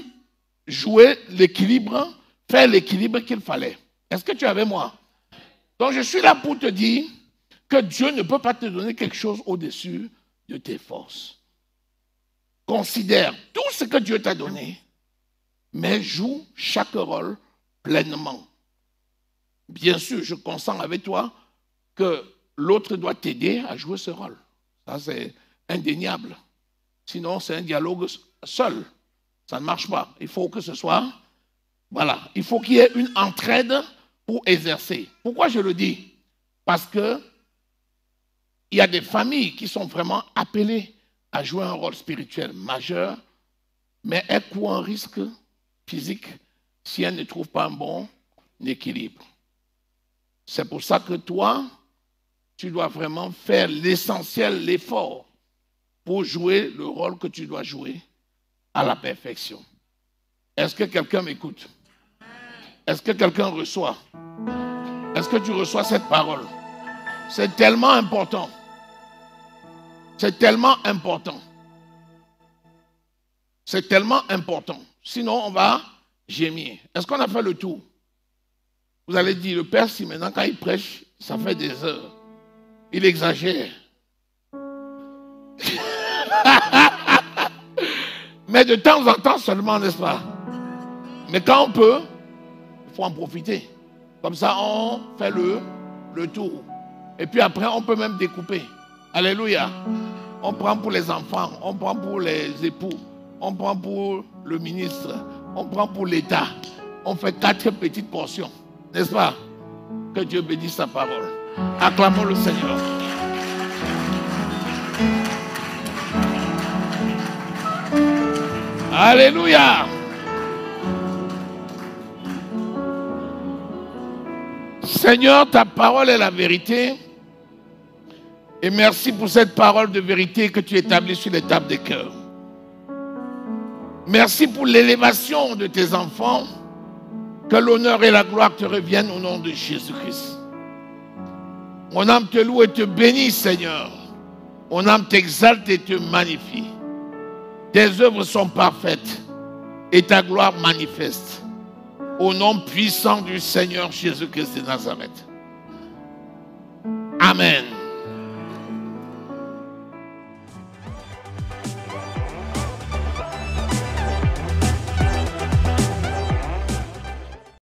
jouer l'équilibre, faire l'équilibre qu'il fallait. Est-ce que tu es avec moi? Donc je suis là pour te dire que Dieu ne peut pas te donner quelque chose au-dessus de tes forces. Considère tout ce que Dieu t'a donné, mais joue chaque rôle pleinement. Bien sûr, je consens avec toi que l'autre doit t'aider à jouer ce rôle. Ça, c'est indéniable. Sinon, c'est un dialogue seul. Ça ne marche pas. Il faut que ce soit... Voilà. Il faut qu'il y ait une entraide pour exercer. Pourquoi je le dis? Parce que il y a des familles qui sont vraiment appelées à jouer un rôle spirituel majeur, mais elles courent un risque physique si elles ne trouvent pas un bon équilibre. C'est pour ça que toi, tu dois vraiment faire l'essentiel, l'effort pour jouer le rôle que tu dois jouer à la perfection. Est-ce que quelqu'un m'écoute? Est-ce que quelqu'un reçoit? Est-ce que tu reçois cette parole? C'est tellement important. C'est tellement important. C'est tellement important. Sinon, on va gémir. Est-ce qu'on a fait le tour? Vous allez dire, le Père, si maintenant, quand il prêche, ça fait des heures. Il exagère. Mais de temps en temps seulement, n'est-ce pas? Mais quand on peut, il faut en profiter. Comme ça, on fait le tour. Et puis après, on peut même découper. Alléluia. On prend pour les enfants, on prend pour les époux, on prend pour le ministre, on prend pour l'État. On fait 4 petites portions. N'est-ce pas? Que Dieu bénisse sa parole. Acclamons le Seigneur. Alléluia. Seigneur, ta parole est la vérité. Et merci pour cette parole de vérité que tu établis sur les tables des cœurs. Merci pour l'élévation de tes enfants. Que l'honneur et la gloire te reviennent au nom de Jésus-Christ. Mon âme te loue et te bénit, Seigneur. Mon âme t'exalte et te magnifie. Tes œuvres sont parfaites et ta gloire manifeste. Au nom puissant du Seigneur Jésus-Christ de Nazareth. Amen.